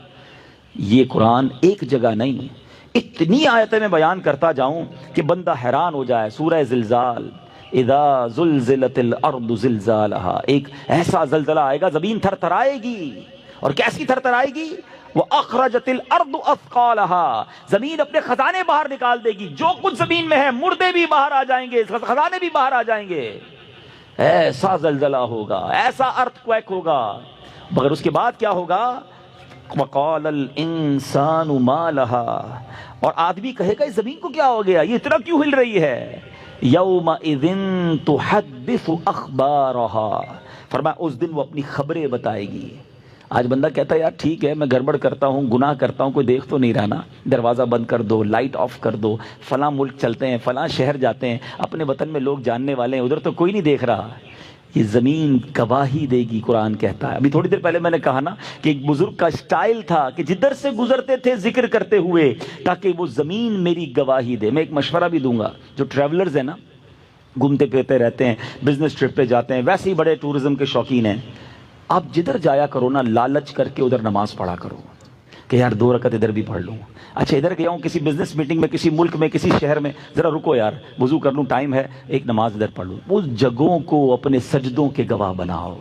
یہ قرآن ایک جگہ نہیں، اتنی آیتیں میں بیان کرتا جاؤں کہ بندہ حیران ہو جائے. سورہ زلزال، اذا زلزلت الارض زلزالہا، ایک ایسا زلزلہ آئے گا زمین تھر تھرائے گی اور کیسی تھر تھر آئے گی؟ وہ اخرجت الارض اثقالها، زمین اپنے خزانے باہر نکال دے گی، جو کچھ زمین میں ہے مردے بھی باہر آ جائیں گے، خزانے بھی باہر آ جائیں گے. ایسا زلزلہ ہوگا، ایسا ارتھ کویک ہوگا. مگر اس کے بعد کیا ہوگا؟ وقال الانسان ما لها، اور آدمی کہے گا اس زمین کو کیا ہو گیا، یہ اتنا کیوں ہل رہی ہے؟ یومئذ تحدث اخبارها، فرمایا اس دن وہ اپنی خبریں بتائے گی. آج بندہ کہتا ہے یار ٹھیک ہے میں گڑبڑ کرتا ہوں، گناہ کرتا ہوں، کوئی دیکھ تو نہیں رہا نا، دروازہ بند کر دو، لائٹ آف کر دو، فلاں ملک چلتے ہیں، فلاں شہر جاتے ہیں، اپنے وطن میں لوگ جاننے والے ہیں، ادھر تو کوئی نہیں دیکھ رہا. یہ زمین گواہی دے گی، قرآن کہتا ہے. ابھی تھوڑی دیر پہلے میں نے کہا نا کہ ایک بزرگ کا سٹائل تھا کہ جدھر سے گزرتے تھے ذکر کرتے ہوئے تاکہ وہ زمین میری گواہی دے. میں ایک مشورہ بھی دوں گا، جو ٹریولرز ہیں نا، گھومتے پھرتے رہتے ہیں، بزنس ٹرپ پہ جاتے ہیں، ویسے ہی بڑے ٹورزم کے شوقین ہیں، آپ جدھر جایا کرو نا لالچ کر کے ادھر نماز پڑھا کرو کہ یار 2 رکعت ادھر بھی پڑھ لوں. اچھا ادھر گیا ہوں کسی بزنس میٹنگ میں، کسی ملک میں، کسی شہر میں، ذرا رکو یار وضو کر لوں، ٹائم ہے، ایک نماز ادھر پڑھ لوں. اس جگہوں کو اپنے سجدوں کے گواہ بناؤ،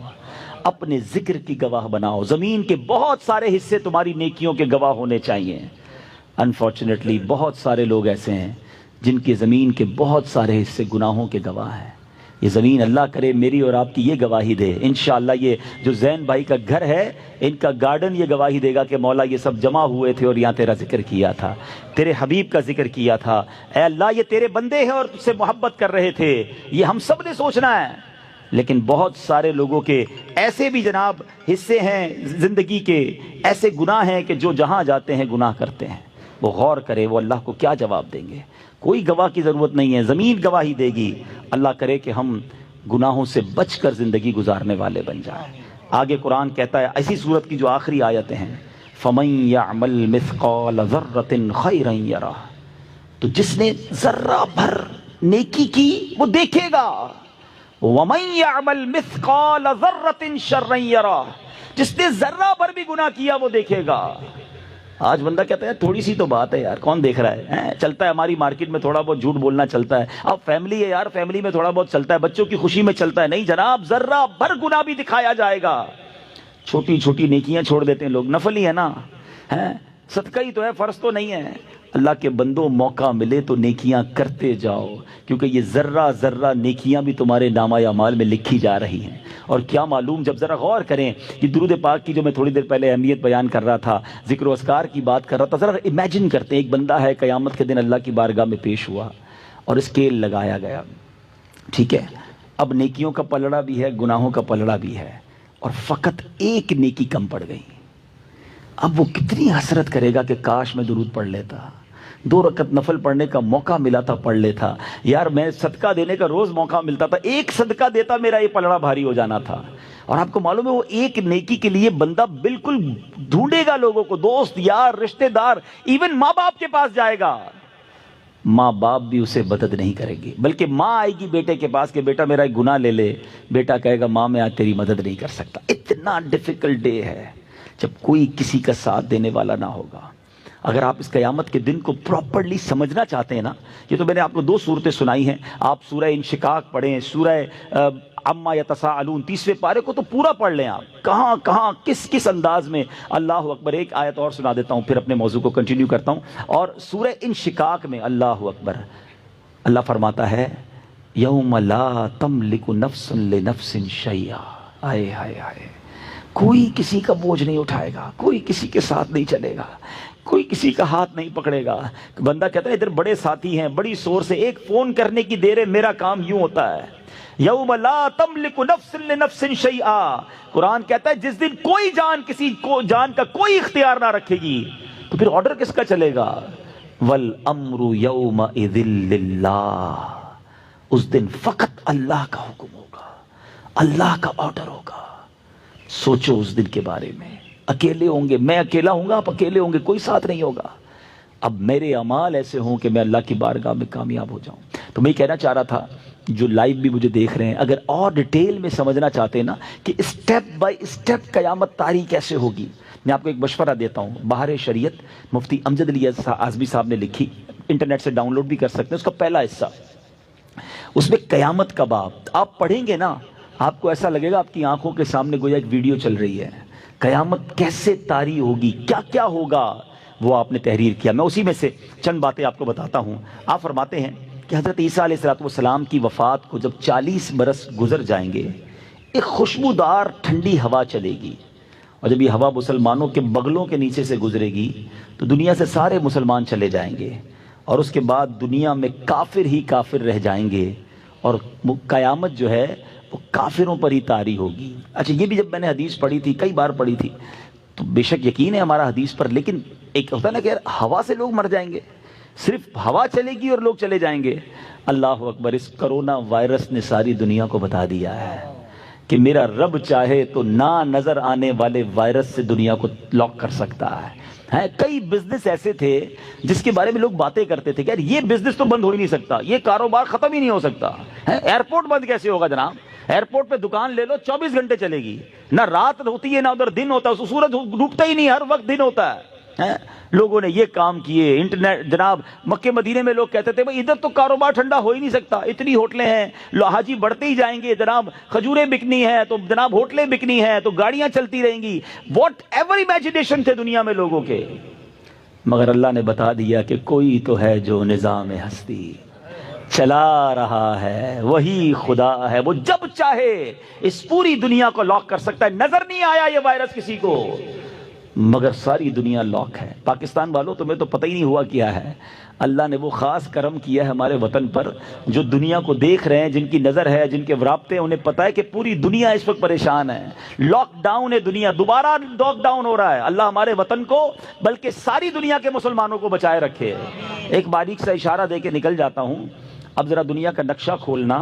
اپنے ذکر کی گواہ بناؤ. زمین کے بہت سارے حصے تمہاری نیکیوں کے گواہ ہونے چاہیے. انفارچونیٹلی بہت سارے لوگ ایسے ہیں جن کی زمین کے بہت سارے حصے گناہوں کے گواہ ہیں. یہ زمین اللہ کرے میری اور آپ کی یہ گواہی دے. انشاءاللہ یہ جو زین بھائی کا گھر ہے، ان کا گارڈن یہ گواہی دے گا کہ مولا یہ سب جمع ہوئے تھے اور یہاں تیرا ذکر کیا تھا، تیرے حبیب کا ذکر کیا تھا. اے اللہ یہ تیرے بندے ہیں اور تجھ سے محبت کر رہے تھے. یہ ہم سب نے سوچنا ہے. لیکن بہت سارے لوگوں کے ایسے بھی جناب حصے ہیں زندگی کے، ایسے گناہ ہیں کہ جو جہاں جاتے ہیں گناہ کرتے ہیں. وہ غور کرے وہ اللہ کو کیا جواب دیں گے. کوئی گواہ کی ضرورت نہیں ہے، زمین گواہی دے گی. اللہ کرے کہ ہم گناہوں سے بچ کر زندگی گزارنے والے بن جائیں. آگے قرآن کہتا ہے ایسی صورت کی جو آخری آیتیں ہیں، فَمَن يَعْمَلْ مِثْقَالَ ذَرَّةٍ خَيْرًا يَرَهُ، تو جس نے ذرہ بھر نیکی کی وہ دیکھے گا. وَمَن يَعْمَلْ مِثْقَالَ ذَرَّةٍ شَرًّا يَرَهُ، جس نے ذرہ بھر بھی گناہ کیا وہ دیکھے گا. آج بندہ کہتا ہے تھوڑی سی تو بات ہے یار، کون دیکھ رہا ہے، چلتا ہے ہماری مارکیٹ میں تھوڑا بہت جھوٹ بولنا چلتا ہے، اب فیملی ہے یار، فیملی میں تھوڑا بہت چلتا ہے، بچوں کی خوشی میں چلتا ہے. نہیں جناب، ذرہ بھر گناہ بھی دکھایا جائے گا. چھوٹی چھوٹی نیکیاں چھوڑ دیتے ہیں لوگ، نفل ہی ہے نا، صدقہ ہی تو ہے، فرض تو نہیں ہے. اللہ کے بندوں موقع ملے تو نیکیاں کرتے جاؤ، کیونکہ یہ ذرہ ذرہ نیکیاں بھی تمہارے نامہ اعمال میں لکھی جا رہی ہیں. اور کیا معلوم، جب ذرا غور کریں کہ درود پاک کی جو میں تھوڑی دیر پہلے اہمیت بیان کر رہا تھا، ذکر و اذکار کی بات کر رہا تھا، ذرا امیجن کرتے ہیں ایک بندہ ہے قیامت کے دن اللہ کی بارگاہ میں پیش ہوا اور اسکیل لگایا گیا. ٹھیک ہے، اب نیکیوں کا پلڑا بھی ہے، گناہوں کا پلڑا بھی ہے، اور فقط ایک نیکی کم پڑ گئی. اب وہ کتنی حسرت کرے گا کہ کاش میں درود پڑھ لیتا، 2 رکعت نفل پڑھنے کا موقع ملا تھا پڑھ لیتا، یار میں صدقہ دینے کا روز موقع ملتا تھا، ایک صدقہ دیتا میرا یہ پلڑا بھاری ہو جانا تھا. اور آپ کو معلوم ہے وہ ایک نیکی کے لیے بندہ بالکل ڈھونڈے گا لوگوں کو، دوست یار رشتہ دار، ایون ماں باپ کے پاس جائے گا. ماں باپ بھی اسے مدد نہیں کرے گی، بلکہ ماں آئے گی بیٹے کے پاس کہ بیٹا میرا ایک گناہ لے لے. بیٹا کہے گا ماں میں آج تیری مدد نہیں کر سکتا. اتنا ڈیفیکلٹ ڈے ہے جب کوئی کسی کا ساتھ دینے والا نہ ہوگا. اگر آپ اس قیامت کے دن کو پراپرلی سمجھنا چاہتے ہیں نا، یہ تو میں نے آپ کو 2 صورتیں سنائی ہیں، آپ سورہ انشقاق پڑھیں، سورہ عما یتساءلون 30ویں پارے کو تو پورا پڑھ لیں. آپ کہاں کہاں کس کس انداز میں. اللہ اکبر. ایک آیت اور سنا دیتا ہوں پھر اپنے موضوع کو کنٹینیو کرتا ہوں. اور سورہ انشقاق میں اللہ اکبر، اللہ فرماتا ہے یوم لا تملک نفس لنفس شیئا. آئے ہائے ہائے، کوئی کسی کا بوجھ نہیں اٹھائے گا، کوئی کسی کے ساتھ نہیں چلے گا، کوئی کسی کا ہاتھ نہیں پکڑے گا. بندہ کہتا ہے ادھر بڑے ساتھی ہیں، بڑی سورس ہے، ایک فون کرنے کی دیر ہے، میرا کام یوں ہوتا ہے. یوم لا تملک نفس لنفس شیئا. قرآن کہتا ہے جس دن کوئی جان کسی کو جان کا کوئی اختیار نہ رکھے گی تو پھر آرڈر کس کا چلے گا؟ والامر یومئذ للہ. اس دن فقط اللہ کا حکم ہوگا، اللہ کا آرڈر ہوگا. سوچو اس دن کے بارے میں. اکیلے ہوں گے، میں اکیلا ہوں گا، آپ اکیلے ہوں گے، کوئی ساتھ نہیں ہوگا. اب میرے اعمال ایسے ہوں کہ میں اللہ کی بارگاہ میں کامیاب ہو جاؤں. تو میں یہ کہنا چاہ رہا تھا، جو لائیو بھی مجھے دیکھ رہے ہیں، اگر اور ڈیٹیل میں سمجھنا چاہتے ہیں نا کہ اسٹیپ بائی اسٹیپ قیامت طاری کیسے ہوگی، میں آپ کو ایک مشورہ دیتا ہوں. بہار شریعت مفتی امجد علی اعظمی صاحب نے لکھی، انٹرنیٹ سے ڈاؤن لوڈ بھی کر سکتے ہیں. اس کا پہلا حصہ، اس میں قیامت کا باب آپ پڑھیں گے نا، آپ کو ایسا لگے گا آپ کی آنکھوں کے سامنے گویا ایک ویڈیو چل رہی ہے. قیامت کیسے طاری ہوگی، کیا کیا ہوگا، وہ آپ نے تحریر کیا. میں اسی میں سے چند باتیں آپ کو بتاتا ہوں. آپ فرماتے ہیں کہ حضرت عیسیٰ علیہ السلام کی وفات کو جب 40 برس گزر جائیں گے، ایک خوشبودار ٹھنڈی ہوا چلے گی، اور جب یہ ہوا مسلمانوں کے بغلوں کے نیچے سے گزرے گی تو دنیا سے سارے مسلمان چلے جائیں گے، اور اس کے بعد دنیا میں کافر ہی کافر رہ جائیں گے، اور قیامت جو ہے وہ کافروں پر ہی طاری ہوگی. اچھا، یہ بھی جب میں نے حدیث پڑھی تھی، کئی بار پڑھی تھی، تو بے شک یقین ہے ہمارا حدیث پر، لیکن ایک ہوتا ہے نا کہ ہوا سے لوگ مر جائیں گے، صرف ہوا چلے گی اور لوگ چلے جائیں گے. اللہ اکبر، اس کرونا وائرس نے ساری دنیا کو بتا دیا ہے کہ میرا رب چاہے تو نہ نظر آنے والے وائرس سے دنیا کو لاک کر سکتا ہے. کئی بزنس ایسے تھے جس کے بارے میں لوگ باتیں کرتے تھے کہ یار یہ بزنس تو بند ہو ہی نہیں سکتا، یہ کاروبار ختم ہی نہیں ہو سکتا. ایئرپورٹ بند کیسے ہوگا جناب؟ ایئرپورٹ پہ دکان لے لو، 24 گھنٹے چلے گی، نہ رات ہوتی ہے نہ ادھر دن ہوتا ہے، سورج ڈوبتا ہی نہیں، ہر وقت دن ہوتا ہے. لوگوں نے یہ کام کیے. انٹرنیٹ جناب، مکے مدینے میں لوگ کہتے تھے بھئی ادھر تو کاروبار ٹھنڈا ہو ہی نہیں سکتا، اتنی ہوٹلیں ہیں، حاجی بڑھتے ہی جائیں گے، جناب کھجوریں بکنی ہیں تو جناب ہوٹلیں بکنی ہیں تو گاڑیاں چلتی رہیں گی. واٹ ایور امیجنیشن تھے دنیا میں لوگوں کے، مگر اللہ نے بتا دیا کہ کوئی تو ہے جو نظام ہستی چلا رہا ہے، وہی خدا ہے، وہ جب چاہے اس پوری دنیا کو لاک کر سکتا ہے. نظر نہیں آیا یہ وائرس کسی کو، مگر ساری دنیا لاک ہے. پاکستان والوں تمہیں تو پتہ ہی نہیں ہوا کیا ہے. اللہ نے وہ خاص کرم کیا ہے ہمارے وطن پر، جو دنیا کو دیکھ رہے ہیں، جن کی نظر ہے، جن کے رابطے ہیں، انہیں پتہ ہے کہ پوری دنیا اس وقت پریشان ہے. لاک ڈاؤن ہے دنیا، دوبارہ لاک ڈاؤن ہو رہا ہے. اللہ ہمارے وطن کو بلکہ ساری دنیا کے مسلمانوں کو بچائے رکھے. ایک باریک سا اشارہ دے کے نکل جاتا ہوں. اب ذرا دنیا کا نقشہ کھولنا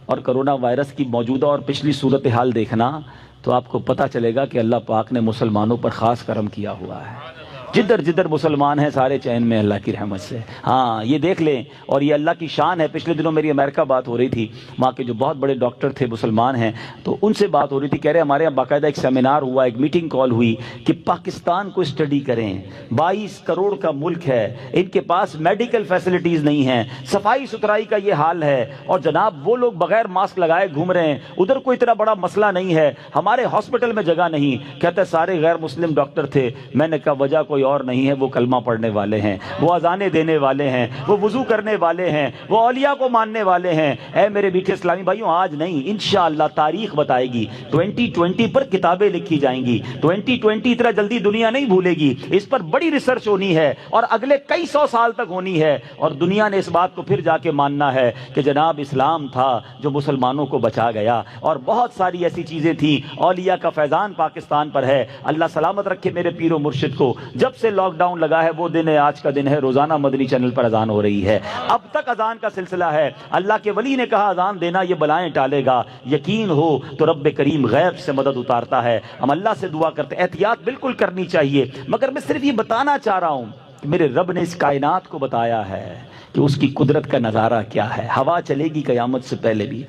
اور کرونا وائرس کی موجودہ اور پچھلی صورتحال دیکھنا تو آپ کو پتہ چلے گا کہ اللہ پاک نے مسلمانوں پر خاص کرم کیا ہوا ہے. جدھر جدھر مسلمان ہیں سارے چین میں اللہ کی رحمت سے. ہاں یہ دیکھ لیں، اور یہ اللہ کی شان ہے. پچھلے دنوں میری امریکہ بات ہو رہی تھی، وہاں کے جو بہت بڑے ڈاکٹر تھے مسلمان ہیں، تو ان سے بات ہو رہی تھی. کہہ رہے ہمارے یہاں باقاعدہ ایک سیمینار ہوا، ایک میٹنگ کال ہوئی کہ پاکستان کو اسٹڈی کریں. 22 کروڑ کا ملک ہے، ان کے پاس میڈیکل فیسلٹیز نہیں ہیں، صفائی ستھرائی کا یہ حال ہے، اور جناب وہ لوگ بغیر ماسک لگائے گھوم رہے ہیں. ادھر کوئی اتنا بڑا مسئلہ نہیں ہے، ہمارے ہاسپٹل میں جگہ نہیں. کہتے سارے غیر مسلم ڈاکٹر تھے. میں نے کہا وجہ کوئی اور نہیں ہے، وہ کلمہ پڑھنے والے ہیں، وہ اذانیں دینے والے ہیں، وہ وضو کرنے والے ہیں، وہ اولیاء کو ماننے والے ہیں. اے میرے میٹھے اسلامی بھائیوں، آج نہیں، انشاءاللہ تاریخ بتائے گی. 2020 پر کتابیں لکھی جائیں گی. 2020 اتنا جلدی دنیا نہیں بھولے گی. اس پر بڑی ریسرچ ہونی ہے اور اگلے کئی سو سال تک ہونی ہے. اور دنیا نے اس بات کو پھر جا کے ماننا ہے کہ جناب اسلام تھا جو مسلمانوں کو بچا گیا. اور بہت ساری ایسی چیزیں تھیں. اولیاء کا فیضان پاکستان پر ہے. اللہ سلامت رکھے میرے پیر و مرشد کو. جب سے لاک ڈاؤن لگا ہے وہ دن ہے، آج کا دن ہے، روزانہ مدنی چینل پر اذان ہو رہی ہے. اب تک اذان کا سلسلہ ہے. اللہ کے ولی نے کہا اذان دینا یہ بلائیں ٹالے گا. یقین ہو تو رب کریم غیب سے مدد اتارتا ہے. ہم اللہ سے دعا کرتے ہیں، احتیاط بالکل کرنی چاہیے. مگر میں صرف یہ بتانا چاہ رہا ہوں کہ میرے رب نے اس کائنات کو بتایا ہے کہ اس کی قدرت کا نظارہ کیا ہے. ہوا چلے گی قیامت سے پہلے بھی.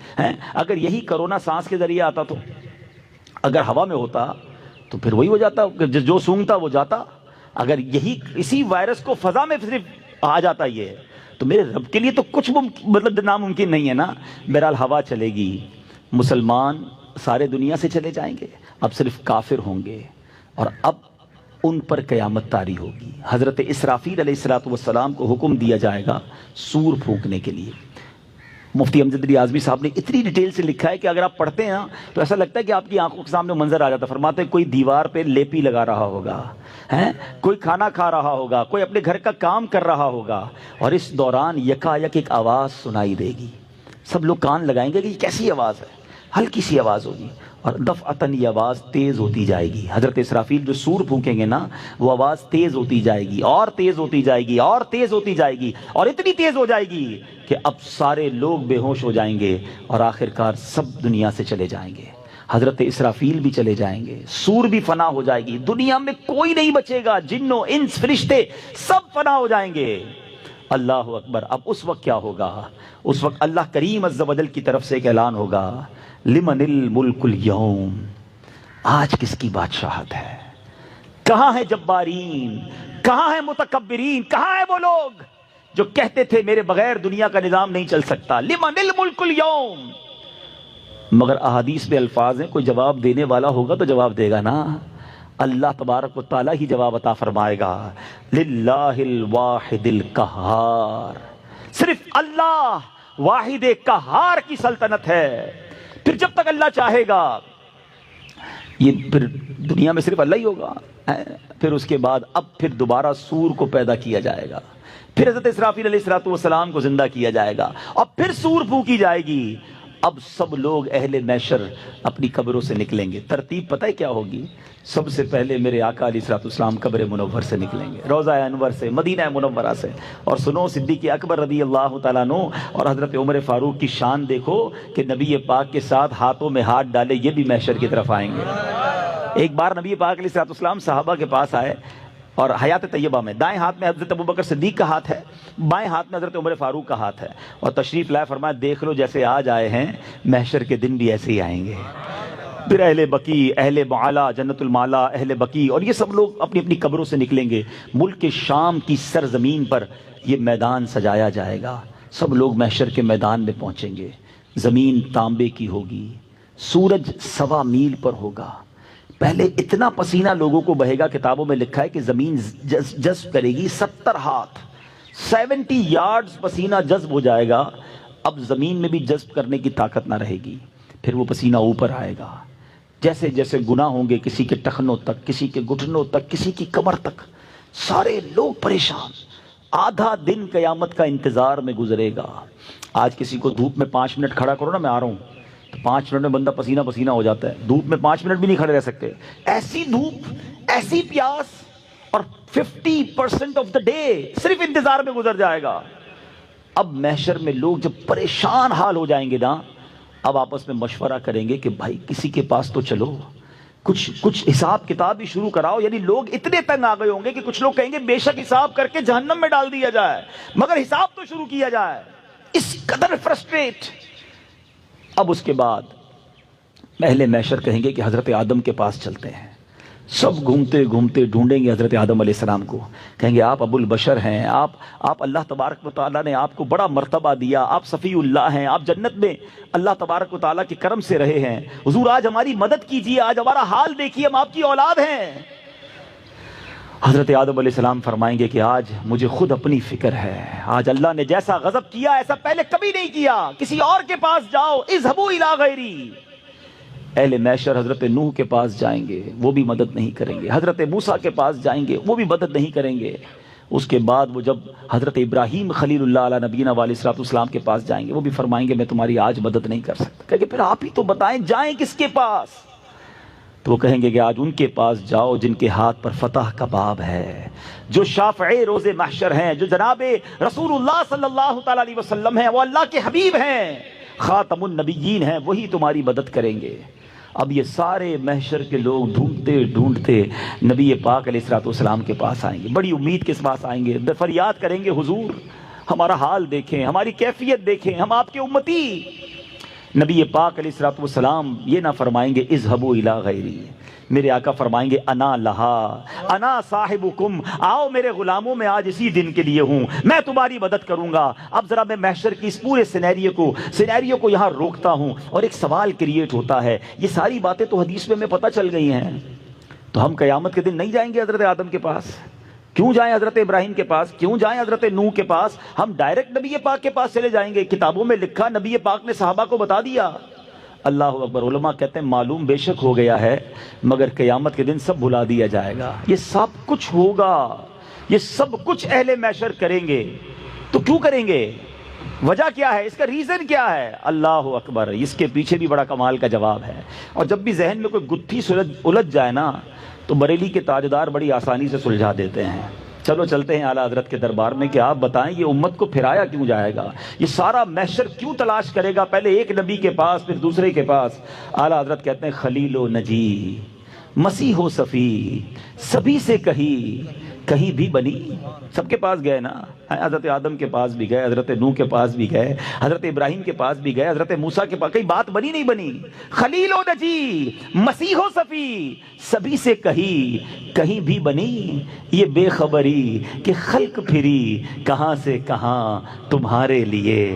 اگر یہی کرونا سانس کے ذریعے آتا تو، اگر ہوا میں ہوتا تو پھر وہی ہو جاتا، جو سونگتا وہ جاتا. اگر یہی اسی وائرس کو فضا میں صرف آ جاتا یہ، تو میرے رب کے لیے تو کچھ مطلب ناممکن نہیں ہے نا. بہرحال ہوا چلے گی، مسلمان سارے دنیا سے چلے جائیں گے، اب صرف کافر ہوں گے، اور اب ان پر قیامت طاری ہوگی. حضرت اسرافیل علیہ السلام کو حکم دیا جائے گا سور پھونکنے کے لیے. مفتی امجد علی اعظمی صاحب نے اتنی ڈیٹیل سے لکھا ہے کہ اگر آپ پڑھتے ہیں تو ایسا لگتا ہے کہ آپ کی آنکھوں کے سامنے منظر آ جاتا. فرماتے ہیں کوئی دیوار پہ لیپی لگا رہا ہوگا، کوئی کھانا کھا رہا ہوگا، کوئی اپنے گھر کا کام کر رہا ہوگا، اور اس دوران یکا یک ایک آواز سنائی دے گی. سب لوگ کان لگائیں گے کہ یہ کیسی آواز ہے. ہلکی سی آواز ہوگی اور دفعتاً یہ آواز تیز ہوتی جائے گی. حضرت اسرافیل جو سور پھونکیں گے نا، وہ آواز تیز ہوتی جائے گی اور تیز ہوتی جائے گی اور تیز ہوتی جائے گی، اور اتنی تیز ہو جائے گی کہ اب سارے لوگ بے ہوش ہو جائیں گے اور آخرکار سب دنیا سے چلے جائیں گے. حضرت اسرافیل بھی چلے جائیں گے، سور بھی فنا ہو جائے گی، دنیا میں کوئی نہیں بچے گا، جنوں انس فرشتے سب فنا ہو جائیں گے. اللہ اکبر. اب اس وقت کیا ہوگا؟ اس وقت اللہ کریم عز و جل کی طرف سے ایک اعلان ہوگا، لمن الملک اليوم، آج کس کی بادشاہت ہے؟ کہاں ہے جبارین؟ کہاں ہے متکبرین؟ کہاں ہے وہ لوگ جو کہتے تھے میرے بغیر دنیا کا نظام نہیں چل سکتا؟ لمن الملک اليوم. مگر احادیث میں الفاظ ہیں، کوئی جواب دینے والا ہوگا تو جواب دے گا نا. اللہ تبارک و تعالیٰ ہی جواب عطا فرمائے گا، للہ الواحد القہار، صرف اللہ واحد قہار کی سلطنت ہے۔ پھر جب تک اللہ چاہے گا، یہ پھر دنیا میں صرف اللہ ہی ہوگا، پھر اس کے بعد اب پھر دوبارہ سور کو پیدا کیا جائے گا، پھر حضرت اسرافیل علیہ السلام کو زندہ کیا جائے گا، اور پھر سور پھونکی جائے گی۔ اب سب لوگ اہل محشر اپنی قبروں سے نکلیں گے۔ ترتیب پتہ ہے کیا ہوگی؟ سب سے پہلے میرے آقا علیہ السلام قبر منور سے نکلیں گے، روضہ انور سے، مدینہ منورہ سے۔ اور سنو، صدیق اکبر رضی اللہ تعالیٰ عنہ اور حضرت عمر فاروق کی شان دیکھو کہ نبی پاک کے ساتھ ہاتھوں میں ہاتھ ڈالے یہ بھی محشر کی طرف آئیں گے۔ ایک بار نبی پاک علیہ السلام صحابہ کے پاس آئے، اور حیات طیبہ میں دائیں ہاتھ میں حضرت ابوبکر صدیق کا ہاتھ ہے، بائیں ہاتھ میں حضرت عمر فاروق کا ہاتھ ہے، اور تشریف لائے، فرمایا دیکھ لو جیسے آج آئے ہیں محشر کے دن بھی ایسے ہی آئیں گے۔ پھر اہل بقیع، اہل معالی، جنت المالا، اہل بقیع، اور یہ سب لوگ اپنی اپنی قبروں سے نکلیں گے۔ ملک شام کی سرزمین پر یہ میدان سجایا جائے گا، سب لوگ محشر کے میدان میں پہنچیں گے۔ زمین تانبے کی ہوگی، سورج 1.25 میل پر ہوگا۔ پہلے اتنا پسینہ لوگوں کو بہے گا، کتابوں میں لکھا ہے کہ زمین جذب کرے گی 70 ہاتھ، 70 یارڈز پسینہ جذب ہو جائے گا۔ اب زمین میں بھی جذب کرنے کی طاقت نہ رہے گی، پھر وہ پسینہ اوپر آئے گا۔ جیسے جیسے گناہ ہوں گے، کسی کے ٹخنوں تک، کسی کے گھٹنوں تک، کسی کی کمر تک، سارے لوگ پریشان۔ آدھا دن قیامت کا انتظار میں گزرے گا۔ آج کسی کو دھوپ میں 5 منٹ کھڑا کرو نا، میں آ رہا ہوں، تو 5 منٹ میں بندہ پسینہ پسینہ ہو جاتا ہے۔ دھوپ میں 5 منٹ بھی نہیں کھڑے رہ سکتے، ایسی دھوپ، ایسی پیاس، اور 50% آف دا ڈے صرف انتظار میں گزر جائے گا۔ اب محشر میں لوگ جب پریشان حال ہو جائیں گے نا، اب آپس میں مشورہ کریں گے کہ بھائی کسی کے پاس تو چلو، کچھ حساب کتاب بھی شروع کراؤ۔ یعنی لوگ اتنے تنگ آ گئے ہوں گے کہ کچھ لوگ کہیں گے بے شک حساب کر کے جہنم میں ڈال دیا جائے، مگر حساب تو شروع کیا جائے۔ اس قدر فرسٹریٹ۔ اب اس کے بعد اہل محشر کہیں گے کہ حضرت آدم کے پاس چلتے ہیں۔ سب گھومتے گھومتے ڈھونڈیں گے حضرت آدم علیہ السلام کو، کہیں گے آپ ابو البشر ہیں، آپ اللہ تبارک و تعالیٰ نے آپ کو بڑا مرتبہ دیا، آپ صفی اللہ ہیں، آپ جنت میں اللہ تبارک و تعالیٰ کے کرم سے رہے ہیں، حضور آج ہماری مدد کیجیے، آج ہمارا حال دیکھیے، ہم آپ کی اولاد ہیں۔ حضرت آدم علیہ السلام فرمائیں گے کہ آج مجھے خود اپنی فکر ہے، آج اللہ نے جیسا غضب کیا ایسا پہلے کبھی نہیں کیا، کسی اور کے پاس جاؤ، اذهبوا الی غیری۔ اہل محشر حضرت نوح کے پاس جائیں گے، وہ بھی مدد نہیں کریں گے، حضرت موسیٰ کے پاس جائیں گے، وہ بھی مدد نہیں کریں گے۔ اس کے بعد وہ جب حضرت ابراہیم خلیل اللہ علیہ نبینا علیہ السلام کے پاس جائیں گے، وہ بھی فرمائیں گے میں تمہاری آج مدد نہیں کر سکتا۔ کہیں گے پھر آپ ہی تو بتائیں جائیں کس کے پاس؟ تو وہ کہیں گے کہ آج ان کے پاس جاؤ جن کے ہاتھ پر فتح کا باب ہے، جو شافع روز محشر ہیں، جو جناب رسول اللہ صلی اللہ تعالی علیہ وسلم ہیں، وہ اللہ کے حبیب ہیں، خاتم النبیین ہیں، وہی تمہاری مدد کریں گے۔ اب یہ سارے محشر کے لوگ ڈھونڈتے ڈھونڈتے نبی پاک علیہ السلام کے پاس آئیں گے، بڑی امید کے پاس آئیں گے، فریاد کریں گے حضور ہمارا حال دیکھیں، ہماری کیفیت دیکھیں، ہم آپ کے امتی۔ نبی پاک علیہ السلام یہ نہ فرمائیں گے اذهبوا الی غیری، میرے آقا فرمائیں گے انا لہا انا صاحبکم، آؤ میرے غلاموں میں آج اسی دن کے لیے ہوں، میں تمہاری مدد کروں گا۔ اب ذرا میں محشر کی اس پورے سینیریو کو یہاں روکتا ہوں، اور ایک سوال کریٹ ہوتا ہے، یہ ساری باتیں تو حدیث میں ہمیں پتہ چل گئی ہیں، تو ہم قیامت کے دن نہیں جائیں گے حضرت آدم کے پاس؟ کیوں جائیں حضرت ابراہیم کے پاس؟ کیوں جائیں حضرت نوح کے پاس؟ ہم ڈائریکٹ نبی پاک کے پاس چلے جائیں گے۔ کتابوں میں لکھا، نبی پاک نے صحابہ کو بتا دیا۔ اللہ اکبر۔ علماء کہتے ہیں معلوم بے شک ہو گیا ہے، مگر قیامت کے دن سب بھلا دیا جائے گا، یہ سب کچھ ہوگا، یہ سب کچھ اہل محشر کریں گے۔ تو کیوں کریں گے؟ وجہ کیا ہے؟ اس کا ریزن کیا ہے؟ اللہ اکبر۔ اس کے پیچھے بھی بڑا کمال کا جواب ہے، اور جب بھی ذہن میں کوئی گتھی الجھ جائے نا، تو بریلی کے تاجدار بڑی آسانی سے سلجھا دیتے ہیں۔ چلو چلتے ہیں اعلیٰ حضرت کے دربار میں کہ آپ بتائیں یہ امت کو پھرایا کیوں جائے گا، یہ سارا محشر کیوں تلاش کرے گا، پہلے ایک نبی کے پاس پھر دوسرے کے پاس۔ اعلیٰ حضرت کہتے ہیں خلیل و نجی، مسیح و صفی، سبھی سے کہی کہیں بھی بنی؟ سب کے پاس گئے نا، حضرت آدم کے پاس بھی گئے، حضرت نوح کے پاس بھی گئے، حضرت ابراہیم کے پاس بھی گئے، حضرت موسیٰ کے پاس، کہیں بات بنی نہیں بنی؟ خلیل و نجی، مسیح و صفی، سبھی سے کہیں بھی بنی؟ یہ بے خبری کہ خلق پھری کہاں سے کہاں تمہارے لیے،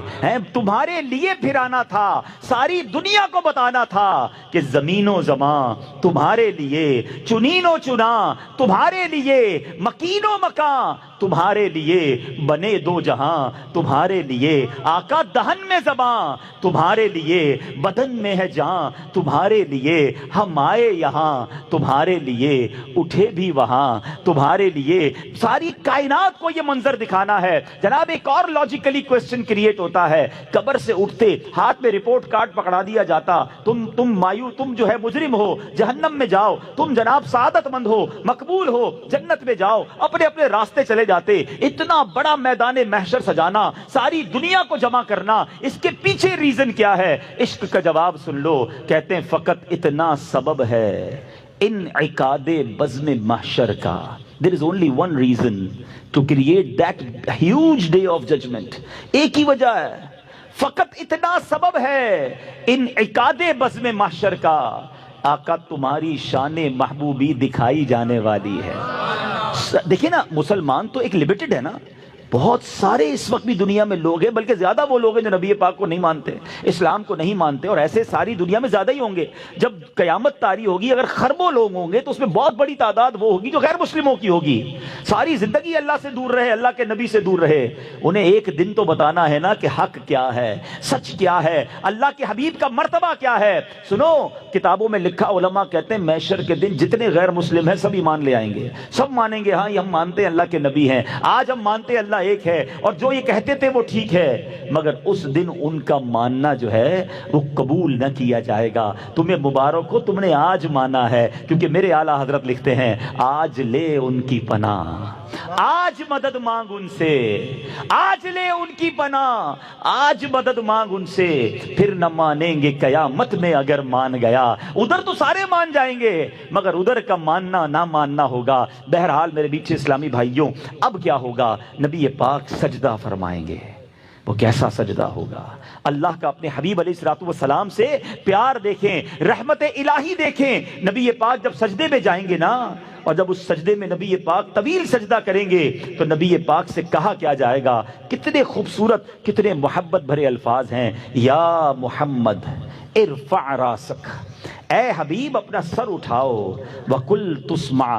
تمہارے لیے پھرانا تھا، ساری دنیا کو بتانا تھا کہ زمین و زمان تمہارے لیے، چنین و چنا تمہارے لیے، مکین و مکان تمہارے لیے، بنے دو جہاں تمہارے لیے، آقا دہن میں زباں تمہارے لیے، بدن میں ہے جان تمہارے لیے، ہم آئے یہاں تمہارے لیے، اٹھے بھی وہاں تمہارے لیے، ساری کائنات کو یہ منظر دکھانا ہے۔ جناب ایک اور لاجیکلی کوسچن کریٹ ہوتا ہے، قبر سے اٹھتے ہاتھ میں رپورٹ کارڈ پکڑا دیا جاتا، تم جو ہے مجرم ہو، جہنم میں جاؤ، تم جناب سعادت مند ہو، مقبول ہو، جنت میں جاؤ، اپنے اپنے راستے چلے جاتے۔ اتنا بڑا میدان محشر سجانا، ساری دنیا کو جمع کرنا، اس کے پیچھے ریزن کیا ہے؟ عشق کا جواب سن لو، کہتے ہیں فقط اتنا سبب ہے انعقاد بزم محشر کا۔ There is only one reason to create that huge day of judgment۔ ایک ہی وجہ ہے، فقط اتنا سبب ہے انعقاد بزم محشر کا، آقا تمہاری شان محبوبی دکھائی جانے والی ہے۔ دیکھیں نا، مسلمان تو ایک لمیٹڈ ہے نا، بہت سارے اس وقت بھی دنیا میں لوگ ہیں، بلکہ زیادہ وہ لوگ ہیں جو نبی پاک کو نہیں مانتے، اسلام کو نہیں مانتے، اور ایسے ساری دنیا میں زیادہ ہی ہوں گے۔ جب قیامت طاری ہوگی، اگر خربوں لوگ ہوں گے تو اس میں بہت بڑی تعداد وہ ہوگی جو غیر مسلموں کی ہوگی، ساری زندگی اللہ سے دور رہے، اللہ کے نبی سے دور رہے۔ انہیں ایک دن تو بتانا ہے نا کہ حق کیا ہے، سچ کیا ہے، اللہ کے حبیب کا مرتبہ کیا ہے۔ سنو، کتابوں میں لکھا، علماء کہتے ہیں محشر کے دن جتنے غیر مسلم ہیں سب ایمان لے آئیں گے، سب مانیں گے ہاں یہ ہم مانتے ہیں اللہ کے نبی ہیں، آج ہم مانتے ہیں اللہ ایک ہے، اور جو یہ کہتے تھے وہ ٹھیک ہے، مگر اس دن ان کا ماننا جو ہے وہ قبول نہ کیا جائے گا۔ تمہیں مبارک ہو، تم نے آج مانا ہے، کیونکہ میرے اعلیٰ حضرت لکھتے ہیں آج لے ان کی پناہ، آج مدد مانگ ان سے، آج لے ان کی پناہ، آج مدد مانگ ان سے، پھر نہ مانیں گے قیامت میں اگر مان گیا۔ ادھر تو سارے مان جائیں گے، مگر ادھر کا ماننا نہ ماننا ہوگا۔ بہرحال میرے بیچ اسلامی بھائیوں، اب کیا ہوگا؟ نبی پاک سجدہ فرمائیں گے۔ وہ کیسا سجدہ ہوگا؟ اللہ کا اپنے حبیب علیہ الصلوۃ والسلام سے پیار دیکھیں، رحمت الہی دیکھیں۔ نبی پاک جب سجدے میں جائیں گے نا، اور جب اس سجدے میں نبی پاک طویل سجدہ کریں گے تو نبی پاک سے کہا کیا جائے گا؟ کتنے خوبصورت، کتنے محبت بھرے الفاظ ہیں۔ یا محمد ارفع راسک، اے حبیب اپنا سر اٹھاؤ، وقل تسمع،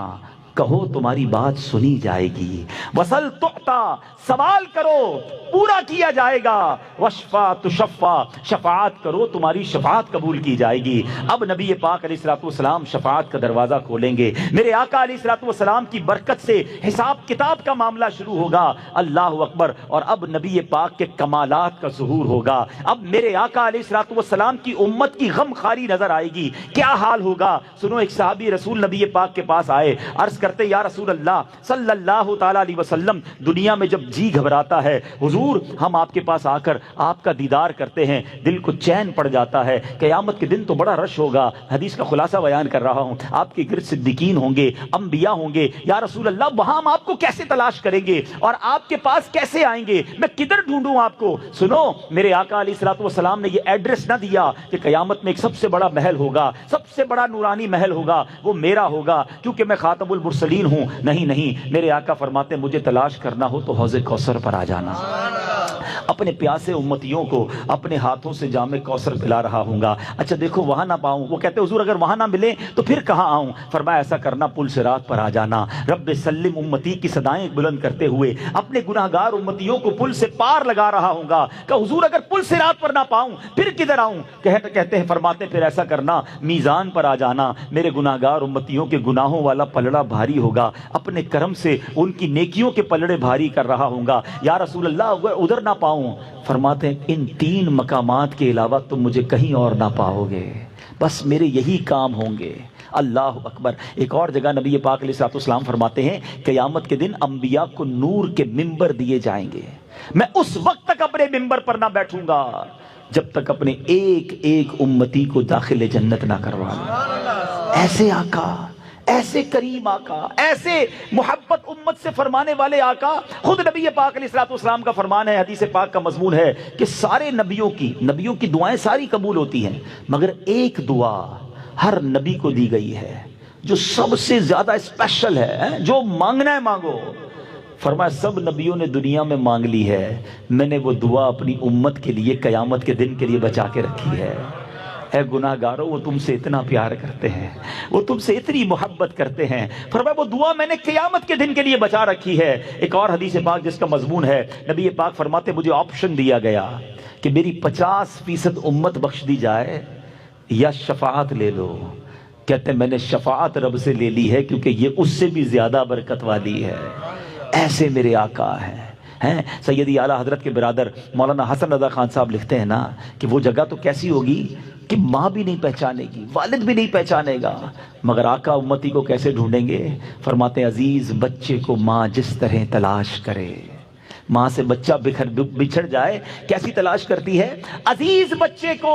کہو تمہاری بات سنی جائے گی، وصل تعطا، سوال کرو پورا کیا جائے گا، وشفا تشفا، شفاعت کرو تمہاری شفاعت قبول کی جائے گی۔ اب نبی پاک علیہ الصلوۃ والسلام شفاعت کا دروازہ کھولیں گے، میرے آقا علیہ الصلوۃ والسلام کی برکت سے حساب کتاب کا معاملہ شروع ہوگا۔ اللہ اکبر۔ اور اب نبی پاک کے کمالات کا ظہور ہوگا۔ اب میرے آقا علیہ الصلوۃ والسلام کی امت کی غم خاری نظر آئے گی۔ کیا حال ہوگا؟ سنو، ایک صحابی رسول نبی پاک کے پاس آئے، عرض کرتے یا رسول اللہ صلی اللہ تعالی علیہ وسلم، دنیا میں جب جی گھبراتا ہے حضور، ہم آپ کے پاس آ کر آپ کا دیدار کرتے ہیں، دل کو چین پڑ جاتا ہے۔ قیامت کے دن تو بڑا رش ہوگا، حدیث کا خلاصہ بیان کر رہا ہوں، آپ کے گرد صدیقین ہوں گے، انبیاء ہوں گے، یا رسول اللہ وہاں ہم آپ کو کیسے تلاش کریں گے اور آپ کے پاس کیسے آئیں گے؟ میں کدھر ڈھونڈوں آپ کو؟ سنو، میرے آقا علیہ الصلوۃ والسلام نے یہ ایڈریس نہ دیا کہ قیامت میں ایک سب سے بڑا محل ہوگا، سب سے بڑا نورانی محل ہوگا، وہ میرا ہوگا کیونکہ میں خاتم المرسلین ہوں۔ نہیں، میرے آقا فرماتے مجھے تلاش کرنا ہو تو حوض کوثر پر آ جانا، اپنے پیاسے امتیوں کو اپنے ہاتھوں سے جام کوثر پلا رہا ہوں گا۔ اچھا دیکھو وہاں نہ پاؤں، وہ کہتے حضور اگر وہاں نہ ملے تو پھر کہاں آؤں؟ فرمایا ایسا کرنا، پل صراط پر آ جانا، رب سلم امتی کی صدائیں بلند کرتے ہوئے اپنے گناہگار امتیوں کو پل سے پار لگا رہا ہوں گا۔ کہ حضور اگر پل صراط پر نہ پاؤں پھر کدھر آؤں؟ کہتے ہیں فرماتے پھر ایسا کرنا، میزان پر آ جانا، میرے گناہگار امتیوں کے گناہوں والا پلڑا بھاری ہوگا، اپنے کرم سے ان کی نیکیوں کے پلڑے بھاری کر رہا ہوں گا۔ یا رسول اللہ اگر ادھر نہ پاؤں، فرماتے ہیں ان تین مقامات کے علاوہ تم مجھے کہیں اور نہ پاؤ گے، بس میرے یہی کام ہوں گے۔ اللہ اکبر۔ ایک اور جگہ نبی پاک علیہ الصلوۃ والسلام فرماتے ہیں قیامت کے دن انبیاء کو نور کے ممبر دیے جائیں گے، میں اس وقت تک اپنے ممبر پر نہ بیٹھوں گا جب تک اپنے ایک ایک امتی کو داخل جنت نہ کروا لوں۔ ایسے آقا، ایسے کریم آقا، ایسے محبت امت سے فرمانے والے آقا. خود نبی پاک علیہ الصلوۃ والسلام کا فرمان ہے، حدیث پاک کا مضمون ہے کہ سارے نبیوں کی دعائیں ساری قبول ہوتی ہیں، مگر ایک دعا ہر نبی کو دی گئی ہے جو سب سے زیادہ اسپیشل ہے، جو مانگنا ہے مانگو. فرمایا سب نبیوں نے دنیا میں مانگ لی ہے، میں نے وہ دعا اپنی امت کے لیے قیامت کے دن کے لیے بچا کے رکھی ہے. اے گناہ گارو، وہ تم سے اتنا پیار کرتے ہیں، وہ تم سے اتنی محبت کرتے ہیں. فرمایا وہ دعا میں نے قیامت کے دن کے لیے بچا رکھی ہے. ایک اور حدیث پاک جس کا مضمون ہے، نبی پاک فرماتے مجھے آپشن دیا گیا کہ میری 50% امت بخش دی جائے یا شفاعت لے لو. کہتے ہیں میں نے شفاعت رب سے لے لی ہے کیونکہ یہ اس سے بھی زیادہ برکت والی ہے. ایسے میرے آقا ہیں. سیدی اعلیٰ حضرت کے برادر مولانا حسن رضا خان صاحب لکھتے ہیں نا کہ وہ جگہ تو کیسی ہوگی کہ ماں بھی نہیں پہچانے گی، والد بھی نہیں پہچانے گا، مگر آقا امتی کو کیسے ڈھونڈیں گے؟ فرماتے ہیں عزیز بچے کو ماں جس طرح تلاش کرے. ماں سے بچہ بچھڑ جائے کیسی تلاش کرتی ہے؟ عزیز بچے کو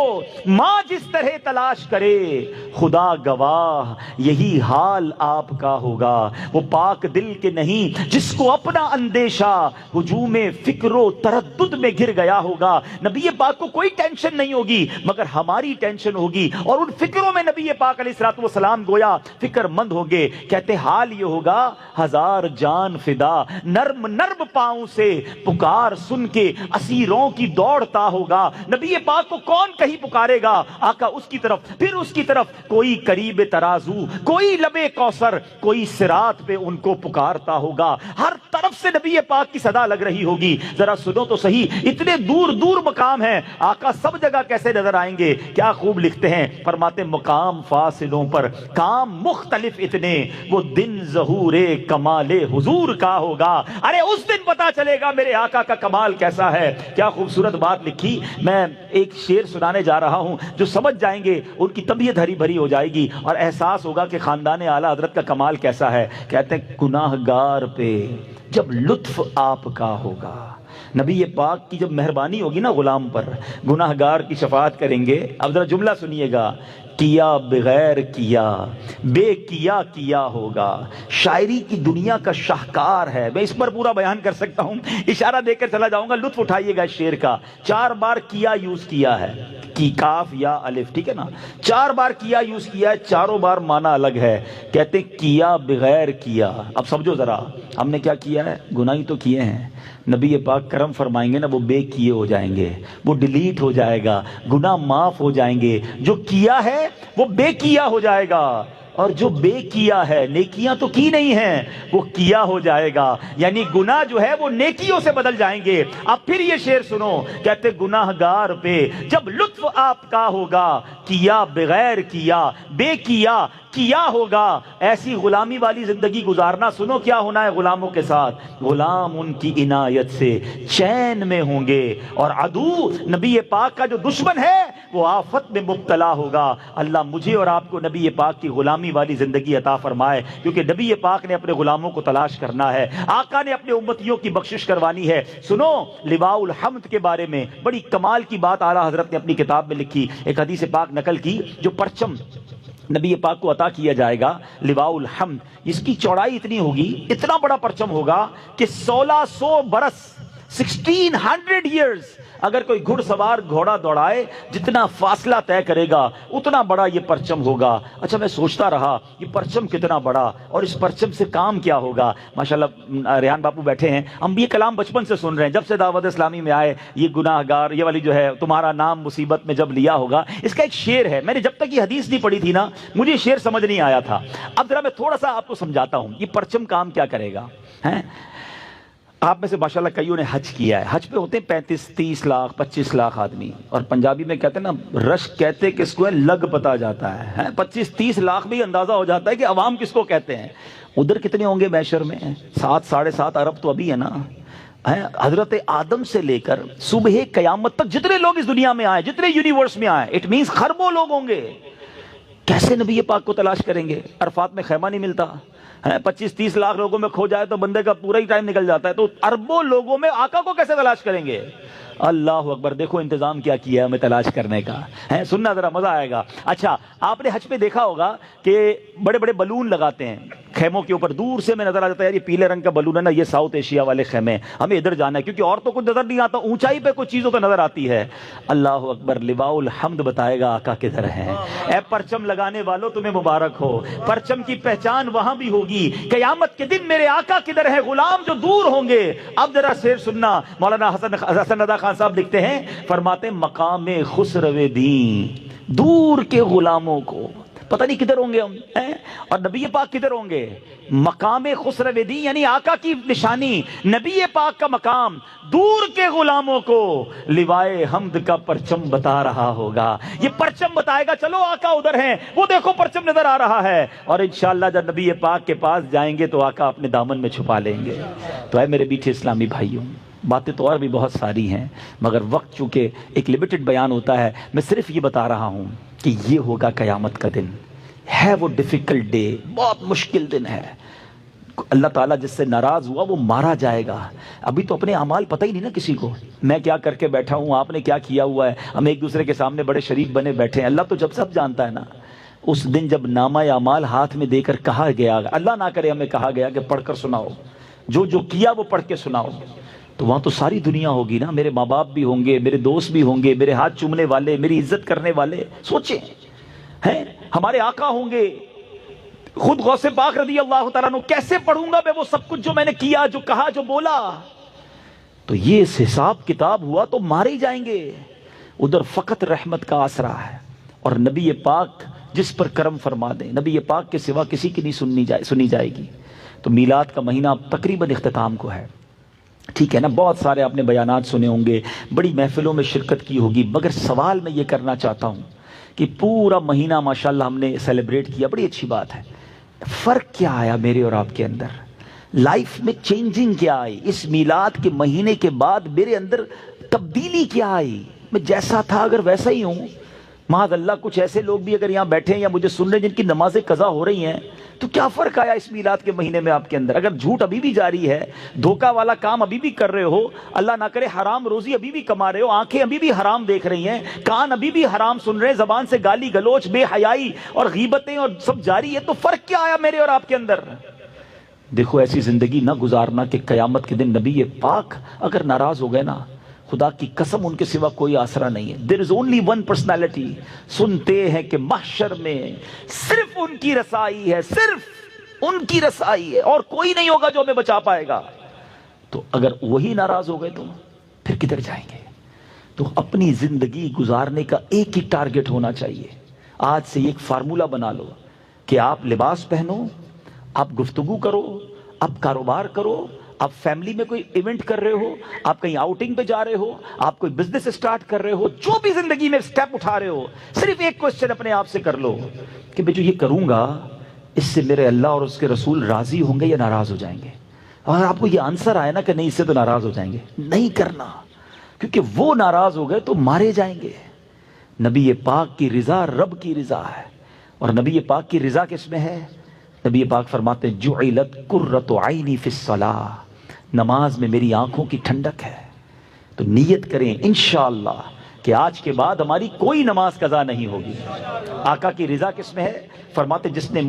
ماں جس طرح تلاش کرے، خدا گواہ یہی حال آپ کا ہوگا. وہ پاک دل کے نہیں جس کو اپنا اندیشہ ہجوم فکر و تردد میں گر گیا ہوگا. نبی پاک کو کوئی ٹینشن نہیں ہوگی مگر ہماری ٹینشن ہوگی، اور ان فکروں میں نبی پاک علیہ الصلوۃ والسلام گویا فکر مند ہوگے. کہتے حال یہ ہوگا ہزار جان فدا، نرم نرم پاؤں سے پکار سن کے اسیروں کی دوڑتا ہوگا. نبی پاک کو کون کہیں پکارے گا؟ آقا اس کی طرف، پھر اس کی طرف، کوئی قریب ترازو، کوئی لبے کوثر، کوئی صراط پہ ان کو پکارتا ہوگا. ہر طرف سے نبی پاک کی صدا لگ رہی ہوگی. ذرا سنو تو صحیح، اتنے دور دور مقام ہیں، آقا سب جگہ کیسے نظر آئیں گے؟ کیا خوب لکھتے ہیں، فرماتے مقام فاصلوں پر کام مختلف اتنے، وہ دن ظہور کمال حضور کا ہوگا. ارے اس دن پتا چلے گا میرے آقا کا کمال کیسا ہے. کیا خوبصورت بات لکھی. میں ایک شعر سنانے جا رہا ہوں، جو سمجھ جائیں گے ان کی طبیعت ہری بھری ہو جائے گی اور احساس ہوگا کہ خاندان اعلیٰ حضرت کا کمال کیسا ہے. کہتے ہیں گناہ گار پہ جب لطف آپ کا ہوگا. نبی پاک کی جب مہربانی ہوگی نا غلام پر، گناہ گار کی شفاعت کریں گے. اب ذرا جملہ سنیے گا، کیا بغیر کیا بے کیا کیا ہوگا. شاعری کی دنیا کا شاہکار ہے، میں اس پر پورا بیان کر سکتا ہوں، اشارہ دے کر چلا جاؤں گا، لطف اٹھائیے گا اس شعر کا. 4 بار کیا یوز کیا ہے، کی کاف یا الف، ٹھیک ہے نا، 4 بار کیا یوز کیا ہے، چاروں بار معنی الگ ہے. کہتے کیا بغیر کیا. اب سمجھو ذرا ہم نے کیا کیا ہے، گناہ ہی تو کیے ہیں. نبی پاک کرم فرمائیں گے نا، وہ بے کیے ہو جائیں گے، وہ ڈیلیٹ ہو جائے گا، گناہ معاف ہو جائیں گے. جو کیا ہے وہ بے کیا ہو جائے گا، اور جو بے کیا ہے، نیکیاں تو کی نہیں ہیں، وہ کیا ہو جائے گا. یعنی گناہ جو ہے وہ نیکیوں سے بدل جائیں گے. اب پھر یہ شعر سنو، کہتے گناہ گار پہ جب لطف آپ کا ہوگا، کیا بغیر کیا بے کیا کیا ہوگا. ایسی غلامی والی زندگی گزارنا. سنو کیا ہونا ہے غلاموں کے ساتھ، غلام ان کی عنایت سے چین میں ہوں گے، اور عدو نبی پاک کا جو دشمن ہے وہ آفت میں مبتلا ہوگا. اللہ مجھے اور آپ کو نبی پاک کی غلامی والی زندگی عطا فرمائے، کیونکہ نبی پاک نے اپنے غلاموں کو تلاش کرنا ہے، آقا نے اپنے امتیوں کی بخشش کروانی ہے. سنو لواء الحمد کے بارے میں بڑی کمال کی بات اعلیٰ حضرت نے اپنی کتاب میں لکھی، ایک حدیث پاک نقل کی. جو پرچم نبی پاک کو عطا کیا جائے گا لواء الحمد، اس کی چوڑائی اتنی ہوگی، اتنا بڑا پرچم ہوگا کہ 1600 برس 1600 ایئرز اگر کوئی گھڑ سوار گھوڑا دوڑائے جتنا فاصلہ طے کرے گا اتنا بڑا یہ پرچم ہوگا. اچھا میں سوچتا رہا یہ پرچم کتنا بڑا اور اس پرچم سے کام کیا ہوگا. ماشاءاللہ ریحان باپو بیٹھے ہیں، ہم یہ کلام بچپن سے سن رہے ہیں، جب سے دعوت اسلامی میں آئے. یہ گناہ گار یہ والی جو ہے، تمہارا نام مصیبت میں جب لیا ہوگا، اس کا ایک شعر ہے. میں نے جب تک یہ حدیث نہیں پڑھی تھی نا مجھے شعر سمجھ نہیں آیا تھا. اب ذرا میں تھوڑا سا آپ کو سمجھاتا ہوں یہ پرچم کام کیا کرے گا. آپ میں سے ماشاءاللہ کئیوں نے حج کیا ہے. حج پہ ہوتے ہیں 35-30 لاکھ 25 لاکھ آدمی، اور پنجابی میں کہتے ہیں نا رش کہتے کس کو ہے، لگ پتا جاتا ہے. 25-30 لاکھ بھی اندازہ ہو جاتا ہے کہ عوام کس کو کہتے ہیں. ادھر کتنے ہوں گے محشر میں؟ 7-7.5 ارب تو ابھی ہے نا. حضرت آدم سے لے کر صبح قیامت تک جتنے لوگ اس دنیا میں آئے، جتنے یونیورس میں آئے، اٹ مینز خربوں لوگ ہوں گے. کیسے نبی پاک کو تلاش کریں گے؟ عرفات میں خیمہ نہیں ملتا. 25-30 لاکھ لوگوں میں کھو جائے تو بندے کا پورا ہی ٹائم نکل جاتا ہے. تو اربوں لوگوں میں آقا کو کیسے تلاش کریں گے؟ اللہ اکبر، دیکھو انتظام کیا کیا ہے ہمیں تلاش کرنے کا ہے، سننا ذرا مزہ آئے گا۔ اچھا، آپ نے حج پہ دیکھا ہوگا کہ بڑے بڑے بلون لگاتے ہیں خیموں کے اوپر، دور سے میں نظر آ جاتا ہے یار یہ پیلے رنگ کا بلون ہے نا، یہ ساؤتھ ایشیا والے خیمے ہیں، ہمیں ادھر جانا ہے، کیونکہ اور تو کچھ نظر نہیں آتا، اونچائی پہ کچھ چیزوں تو نظر آتی ہے۔ اللہ اکبر، لواء الحمد بتائے گا آقا کدھر ہے۔ اے پرچم لگانے والوں تمہیں مبارک ہو، پرچم کی پہچان وہاں بھی ہوگی، قیامت کے دن میرے آقا کدھر ہے، غلام جو دور ہوں گے۔ اب ذرا شعر سننا، مولانا حسن رضا خان صاحب لکھتے ہیں، فرماتے مقام خسرو دین، دور کے غلاموں کو پتہ نہیں کدھر ہوں گے ہم، اور نبی پاک کدھر ہوں گے؟ مقام خسرو دین یعنی آقا کی نشانی، نبی پاک کا مقام، دور کے غلاموں کو لوائے حمد کا پرچم بتا رہا ہوگا۔ یہ پرچم بتائے گا چلو آقا ادھر ہیں، وہ دیکھو پرچم نظر آ رہا ہے، اور انشاءاللہ جب نبی پاک کے پاس جائیں گے تو آقا اپنے دامن میں چھپا لیں گے۔ تو اے میرے میٹھے اسلامی بھائیوں، باتیں تو اور بھی بہت ساری ہیں، مگر وقت چونکہ ایک لمیٹڈ بیان ہوتا ہے، میں صرف یہ بتا رہا ہوں کہ یہ ہوگا قیامت کا دن، ہے وہ ڈیفیکلٹ ڈے، بہت مشکل دن ہے۔ اللہ تعالیٰ جس سے ناراض ہوا وہ مارا جائے گا۔ ابھی تو اپنے اعمال پتہ ہی نہیں نا کسی کو، میں کیا کر کے بیٹھا ہوں، آپ نے کیا کیا ہوا ہے، ہم ایک دوسرے کے سامنے بڑے شریف بنے بیٹھے ہیں، اللہ تو جب سب جانتا ہے نا۔ اس دن جب نامہ اعمال ہاتھ میں دے کر کہا گیا، اللہ نہ کرے ہمیں کہا گیا کہ پڑھ کر سناؤ، جو جو کیا وہ پڑھ کے سناؤ، تو وہاں تو ساری دنیا ہوگی نا، میرے ماں باپ بھی ہوں گے، میرے دوست بھی ہوں گے، میرے ہاتھ چومنے والے، میری عزت کرنے والے، سوچیں ہیں، ہمارے آقا ہوں گے، خود غوث پاک رضی اللہ تعالیٰ عنہ، کیسے پڑھوں گا میں وہ سب کچھ جو میں نے کیا، جو کہا، جو بولا؟ تو یہ حساب کتاب ہوا تو مارے جائیں گے۔ ادھر فقط رحمت کا آسرا ہے، اور نبی پاک جس پر کرم فرما دیں، نبی پاک کے سوا کسی کی نہیں سنی جائے گی۔ تو میلاد کا مہینہ تقریباً اختتام کو ہے، ٹھیک ہے نا، بہت سارے آپ نے بیانات سنے ہوں گے، بڑی محفلوں میں شرکت کی ہوگی، مگر سوال میں یہ کرنا چاہتا ہوں کہ پورا مہینہ ماشاءاللہ ہم نے سیلیبریٹ کیا، بڑی اچھی بات ہے، فرق کیا آیا میرے اور آپ کے اندر؟ لائف میں چینجنگ کیا آئی؟ اس میلاد کے مہینے کے بعد میرے اندر تبدیلی کیا آئی؟ میں جیسا تھا اگر ویسا ہی ہوں؟ معاذ اللہ کچھ ایسے لوگ بھی اگر یہاں بیٹھے ہیں یا مجھے سن رہے ہیں جن کی نمازیں قضا ہو رہی ہیں، تو کیا فرق آیا اس میلاد کے مہینے میں آپ کے اندر؟ اگر جھوٹ ابھی بھی جاری ہے، دھوکہ والا کام ابھی بھی کر رہے ہو، اللہ نہ کرے حرام روزی ابھی بھی کما رہے ہو، آنکھیں ابھی بھی حرام دیکھ رہی ہیں، کان ابھی بھی حرام سن رہے ہیں، زبان سے گالی گلوچ، بے حیائی اور غیبتیں اور سب جاری ہے، تو فرق کیا آیا میرے اور آپ کے اندر؟ دیکھو ایسی زندگی نہ گزارنا کہ قیامت کے دن نبی پاک اگر ناراض ہو گئے نا، خدا کی قسم ان کے سوا کوئی آسرا نہیں ہے۔ There is only one personality، سنتے ہیں کہ محشر میں صرف ان کی رسائی ہے، صرف ان کی رسائی ہے، اور کوئی نہیں ہوگا جو ہمیں بچا پائے گا۔ تو اگر وہی ناراض ہو گئے تو پھر کدھر جائیں گے؟ تو اپنی زندگی گزارنے کا ایک ہی ٹارگٹ ہونا چاہیے۔ آج سے ایک فارمولہ بنا لو کہ آپ لباس پہنو، آپ گفتگو کرو، آپ کاروبار کرو، آپ فیملی میں کوئی ایونٹ کر رہے ہو، آپ کہیں آؤٹنگ پہ جا رہے ہو، آپ کوئی بزنس اسٹارٹ کر رہے ہو، جو بھی زندگی میں سٹیپ اٹھا رہے ہو، صرف ایک کوسچن اپنے آپ سے کر لو کہ میں جو یہ کروں گا اس سے میرے اللہ اور اس کے رسول راضی ہوں گے یا ناراض ہو جائیں گے؟ اور آپ کو یہ آنسر آئے نا کہ نہیں اس سے تو ناراض ہو جائیں گے، نہیں کرنا، کیونکہ وہ ناراض ہو گئے تو مارے جائیں گے۔ نبی پاک کی رضا رب کی رضا ہے، اور نبی پاک کی رضا کس میں ہے؟ نبی پاک فرماتے ہیں جعلت قرۃ عینی فی الصلاۃ، نماز میں میری آنکھوں کی ٹھنڈک ہے۔ تو نیت کریں انشاءاللہ کہ آج کے بعد ہماری کوئی نماز قضا نہیں ہوگی۔ آقا کی رضا کس میں ہے؟ فرماتے جس نے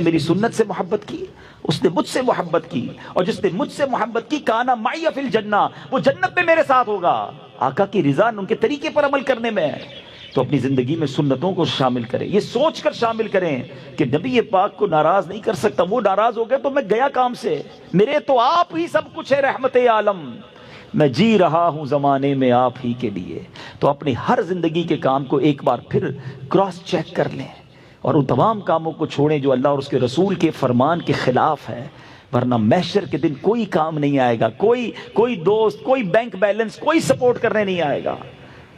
میری سنت سے محبت کی اس نے مجھ سے محبت کی، اور جس نے مجھ سے محبت کی کانا معی فی الجنہ، وہ جنت میں میرے ساتھ ہوگا۔ آقا کی رضا ان کے طریقے پر عمل کرنے میں ہے، تو اپنی زندگی میں سنتوں کو شامل کریں، یہ سوچ کر شامل کریں کہ نبی پاک کو ناراض نہیں کر سکتا، وہ ناراض ہو گئے تو میں گیا کام سے، میرے تو آپ ہی سب کچھ ہے، رحمت عالم، میں جی رہا ہوں زمانے میں آپ ہی کے لیے۔ تو اپنی ہر زندگی کے کام کو ایک بار پھر کراس چیک کر لیں، اور ان تمام کاموں کو چھوڑیں جو اللہ اور اس کے رسول کے فرمان کے خلاف ہے، ورنہ محشر کے دن کوئی کام نہیں آئے گا، کوئی دوست، کوئی بینک بیلنس، کوئی سپورٹ کرنے نہیں آئے گا۔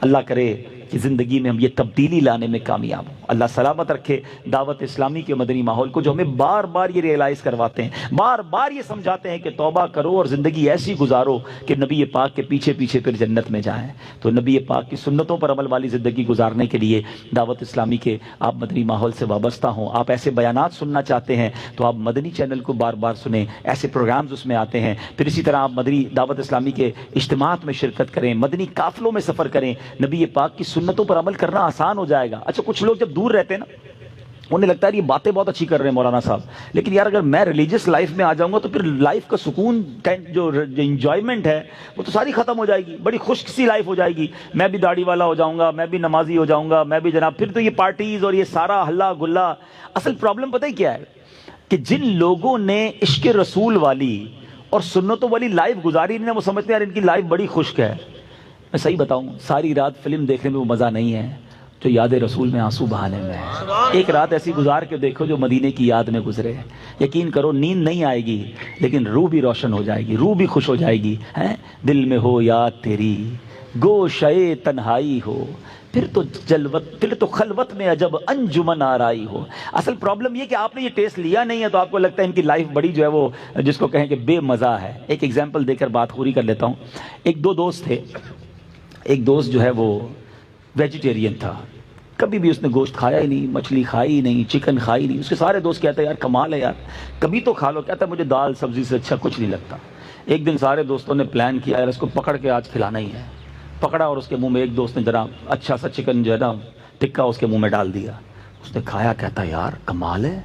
اللہ کرے کہ زندگی میں ہم یہ تبدیلی لانے میں کامیاب ہوں۔ اللہ سلامت رکھے دعوت اسلامی کے مدنی ماحول کو، جو ہمیں بار بار یہ ریئلائز کرواتے ہیں، بار بار یہ سمجھاتے ہیں کہ توبہ کرو اور زندگی ایسی گزارو کہ نبی پاک کے پیچھے پیچھے پھر جنت میں جائیں۔ تو نبی پاک کی سنتوں پر عمل والی زندگی گزارنے کے لیے دعوت اسلامی کے آپ مدنی ماحول سے وابستہ ہوں۔ آپ ایسے بیانات سننا چاہتے ہیں تو آپ مدنی چینل کو بار بار سنیں، ایسے پروگرامز اس میں آتے ہیں۔ پھر اسی طرح آپ مدنی دعوت اسلامی کے اجتماعات میں شرکت کریں، مدنی قافلوں میں سفر کریں، نبی پاک کی سنتوں پر عمل کرنا آسان ہو جائے گا۔ اچھا، کچھ لوگ جب دور رہتے ہیں نا، انہیں لگتا ہے یہ باتیں بہت اچھی کر رہے ہیں مولانا صاحب، لیکن یار اگر میں ریلیجس لائف میں آ جاؤں گا تو پھر لائف کا سکون، جو انجوائمنٹ ہے وہ تو ساری ختم ہو جائے گی، بڑی خشک سی لائف ہو جائے گی۔ میں بھی داڑھی والا ہو جاؤں گا، میں بھی نمازی ہو جاؤں گا، میں بھی جناب، پھر تو یہ پارٹیز اور یہ سارا ہلا گلا۔ اصل پرابلم پتہ ہی کیا ہے کہ جن لوگوں نے عشق رسول والی اور سنتوں والی لائف گزاری نہیں، وہ سمجھتے ہیں یار ان کی لائف بڑی خشک ہے۔ میں صحیح بتاؤں، ساری رات فلم دیکھنے میں وہ مزہ نہیں ہے جو یاد رسول میں آنسو بہانے میں ہے۔ ایک رات ایسی گزار کے دیکھو جو مدینے کی یاد میں گزرے، یقین کرو نیند نہیں آئے گی لیکن روح بھی روشن ہو جائے گی، روح بھی خوش ہو جائے گی۔ دل میں ہو یاد تیری، گوشے تنہائی ہو، پھر تو خلوت میں عجب انجمن آرائی ہو۔ اصل پرابلم یہ کہ آپ نے یہ ٹیسٹ لیا نہیں ہے تو آپ کو لگتا ہے ان کی لائف بڑی جو ہے وہ جس کو کہیں کہ بے مزہ ہے۔ ایک ایگزامپل دے کر بات پوری کر لیتا ہوں۔ ایک دو دوست تھے، ایک دوست جو ہے وہ ویجیٹیرین تھا، کبھی بھی اس نے گوشت کھایا ہی نہیں، مچھلی کھائی ہی نہیں، چکن کھائی نہیں۔ اس کے سارے دوست کہتے ہیں یار کمال ہے یار، کبھی تو کھا لو۔ کہتا ہے مجھے دال سبزی سے اچھا کچھ نہیں لگتا۔ ایک دن سارے دوستوں نے پلان کیا یار اس کو پکڑ کے آج کھلانا ہی ہے۔ پکڑا اور اس کے منہ میں ایک دوست نے ذرا اچھا سا چکن جو ہے نا ٹکا اس کے منہ میں ڈال دیا۔ اس نے کھایا، کہتا ہے یار کمال ہے،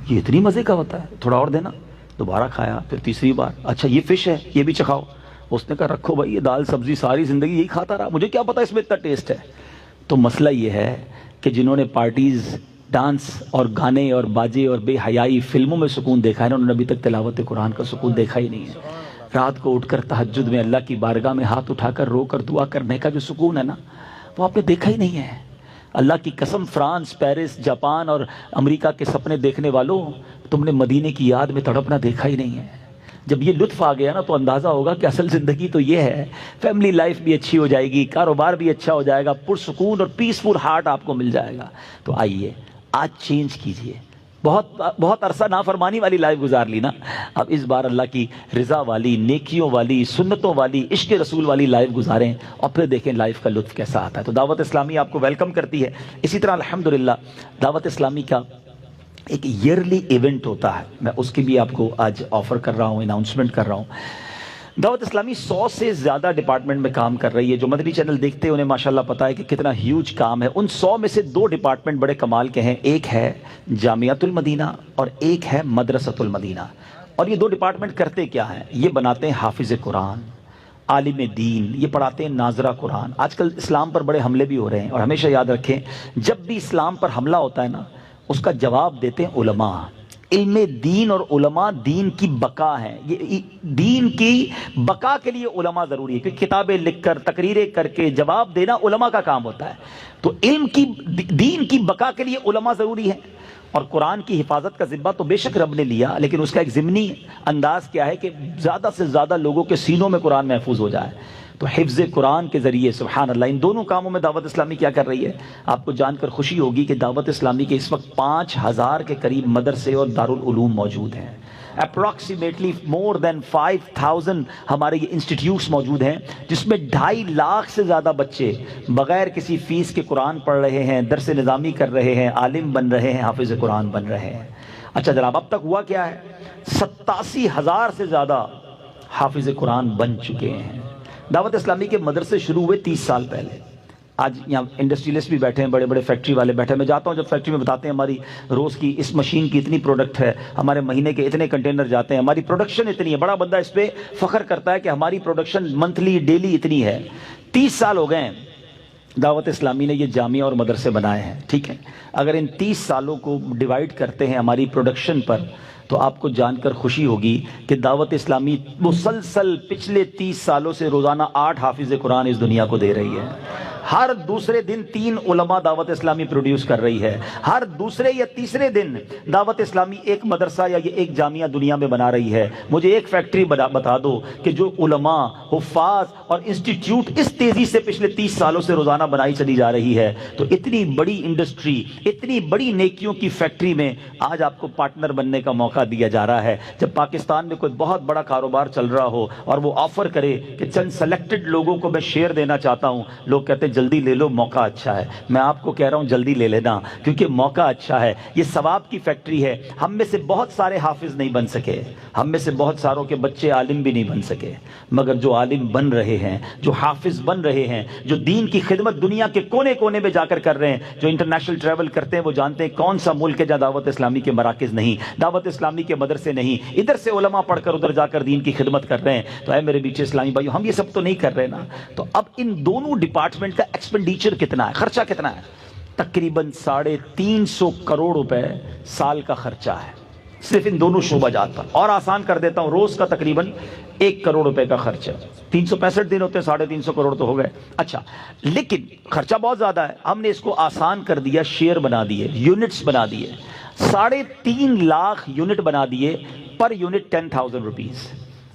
یہ اتنی مزے کا ہوتا ہے، تھوڑا اور دینا۔ دوبارہ کھایا، پھر تیسری بار، اچھا یہ فش ہے یہ بھی چکھاؤ۔ اس نے کہا رکھو بھائی، یہ دال سبزی ساری زندگی یہی کھاتا رہا، مجھے کیا پتا اس میں اتنا ٹیسٹ ہے۔ تو مسئلہ یہ ہے کہ جنہوں نے پارٹیز، ڈانس اور گانے اور باجے اور بے حیائی فلموں میں سکون دیکھا ہے نا، انہوں نے ابھی تک تلاوت قرآن کا سکون دیکھا ہی نہیں ہے۔ رات کو اٹھ کر تہجد میں اللہ کی بارگاہ میں ہاتھ اٹھا کر رو کر دعا کرنے کا جو سکون ہے نا، وہ آپ نے دیکھا ہی نہیں ہے۔ اللہ کی قسم، فرانس، پیرس، جاپان اور امریکہ کے سپنے دیکھنے والوں، تم نے مدینے کی یاد میں تڑپنا دیکھا ہی نہیں ہے۔ جب یہ لطف آ گیا نا تو اندازہ ہوگا کہ اصل زندگی تو یہ ہے۔ فیملی لائف بھی اچھی ہو جائے گی، کاروبار بھی اچھا ہو جائے گا، پرسکون اور پیسفل ہارٹ آپ کو مل جائے گا۔ تو آئیے آج چینج کیجئے۔ بہت عرصہ نافرمانی والی لائف گزار لی نا، اب اس بار اللہ کی رضا والی، نیکیوں والی، سنتوں والی، عشق رسول والی لائف گزاریں اور پھر دیکھیں لائف کا لطف کیسا آتا ہے۔ تو دعوت اسلامی آپ کو ویلکم کرتی ہے۔ اسی طرح الحمدللہ دعوت اسلامی کا ایک ایئرلی ایونٹ ہوتا ہے، میں اس کی بھی آپ کو آج آفر کر رہا ہوں، اناؤنسمنٹ کر رہا ہوں۔ دعوت اسلامی 100 سے زیادہ ڈپارٹمنٹ میں کام کر رہی ہے۔ جو مدنی چینل دیکھتے ہیں انہیں ماشاءاللہ پتا ہے کہ کتنا ہیوج کام ہے۔ ان 100 میں سے 2 ڈپارٹمنٹ بڑے کمال کے ہیں، ایک ہے جامعۃ المدینہ اور ایک ہے مدرسۃ المدینہ۔ اور یہ 2 ڈپارٹمنٹ کرتے کیا ہیں؟ یہ بناتے ہیں حافظ قرآن، عالم دین، یہ پڑھاتے ہیں ناظرہ قرآن۔ آج کل اسلام پر بڑے حملے بھی ہو رہے ہیں، اور ہمیشہ یاد رکھیں جب بھی اسلام پر حملہ ہوتا ہے نا، اس کا جواب دیتے ہیں علماء۔ علم دین اور علماء دین کی بقا ہیں۔ یہ دین کی بقا کے لیے علماء ضروری ہے، کیونکہ کتابیں لکھ کر، تقریریں کر کے جواب دینا علماء کا کام ہوتا ہے۔ تو دین کی بقا کے لیے علماء ضروری ہیں۔ اور قرآن کی حفاظت کا ذمہ تو بے شک رب نے لیا، لیکن اس کا ایک ضمنی انداز کیا ہے کہ زیادہ سے زیادہ لوگوں کے سینوں میں قرآن محفوظ ہو جائے۔ تو حفظ قرآن کے ذریعے سبحان اللہ ان دونوں کاموں میں دعوت اسلامی کیا کر رہی ہے؟ آپ کو جان کر خوشی ہوگی کہ دعوت اسلامی کے اس وقت 5000 کے قریب مدرسے اور دارالعلوم موجود ہیں۔ اپروکسیمیٹلی مور دین 5000 ہمارے یہ انسٹیٹیوٹس موجود ہیں، جس میں 2.5 لاکھ سے زیادہ بچے بغیر کسی فیس کے قرآن پڑھ رہے ہیں، درس نظامی کر رہے ہیں، عالم بن رہے ہیں، حافظ قرآن بن رہے ہیں۔ اچھا جناب، اب تک ہوا کیا ہے؟ 87,000 سے زیادہ حافظ قرآن بن چکے ہیں۔ دعوت اسلامی کے مدرسے شروع ہوئے 30 سال پہلے۔ آج یہاں انڈسٹریلسٹ بھی بیٹھے ہیں، بڑے بڑے فیکٹری والے بیٹھے ہیں۔ میں جاتا ہوں جب فیکٹری میں بتاتے ہیں ہماری روز کی اس مشین کی اتنی پروڈکٹ ہے، ہمارے مہینے کے اتنے کنٹینر جاتے ہیں، ہماری پروڈکشن اتنی ہے۔ بڑا بندہ اس پہ فخر کرتا ہے کہ ہماری پروڈکشن منتھلی ڈیلی اتنی ہے۔ 30 سال ہو گئے ہیں دعوت اسلامی نے یہ جامعہ اور مدرسے بنائے ہیں، ٹھیک ہے۔ اگر ان 30 سالوں کو ڈیوائیڈ کرتے ہیں ہماری پروڈکشن پر تو آپ کو جان کر خوشی ہوگی کہ دعوت اسلامی مسلسل پچھلے 30 سالوں سے روزانہ 8 حافظ قرآن اس دنیا کو دے رہی ہے۔ ہر دوسرے دن 3 علماء دعوت اسلامی پروڈیوس کر رہی ہے، ہر دوسرے یا تیسرے دن دعوت اسلامی ایک مدرسہ یا ایک جامعہ دنیا میں بنا رہی ہے۔ مجھے ایک فیکٹری بتا دو کہ جو علماء، حفاظ اور انسٹیٹیوٹ اس تیزی سے پچھلے 30 سالوں سے روزانہ بنائی چلی جا رہی ہے، تو اتنی بڑی انڈسٹری، اتنی بڑی نیکیوں کی فیکٹری میں آج آپ کو پارٹنر بننے کا موقع دیا جا رہا ہے۔ جب پاکستان میں کوئی بہت بڑا کاروبار چل رہا ہو اور وہ آفر کرے کہ چند سلیکٹڈ لوگوں کو میں شیئر دینا چاہتا ہوں، لوگ کہتے ہیں جلدی لے لو، موقع اچھا ہے۔ میں آپ کو کہہ رہا ہوں جلدی لے لینا، کیونکہ موقع اچھا ہے، یہ ثواب کی فیکٹری ہے۔ ہم میں سے بہت سارے حافظ نہیں بن سکے، ہم میں سے بہت ساروں کے بچے عالم بھی نہیں بن سکے، مگر جو عالم بن رہے ہیں، جو حافظ بن رہے ہیں، جو دین کی خدمت دنیا کے کونے کونے میں جا کر رہے ہیں، جو انٹرنیشنل ٹریول کرتے ہیں، وہ جانتے ہیں کون سا ملک ہے جہاں دعوت اسلامی کے مراکز نہیں، دعوت اسلامی کے مدرسے نہیں، ادھر سے علماء پڑھ کر ادھر جا کر دین کی خدمت کر رہے ہیں۔ تو اے میرے بیچے اسلامی بھائیو، ہم یہ سب تو نہیں کر رہے نا۔ تو اب ان دونوں ڈپارٹمنٹ کا ایکسپینڈیچر کتنا ہے، خرچہ کتنا ہے؟ تقریباً 350 کروڑ روپے سال کا خرچہ ہے صرف ان دونوں شعبہ جات پر، اور آسان کر دیتا ہوں، روز کا تقریباً 1 کروڑ روپے کا خرچہ، 365 دن ہوتے ہیں، 350 کروڑ تو ہو گئے۔ اچھا، لیکن خرچہ بہت زیادہ ہے، ہم نے اس کو آسان کر دیا، شیئر بنا دیے، یونٹس بنا دیے، 3.5 لاکھ یونٹ بنا دیے، پر یونٹ 10,000 روپیز۔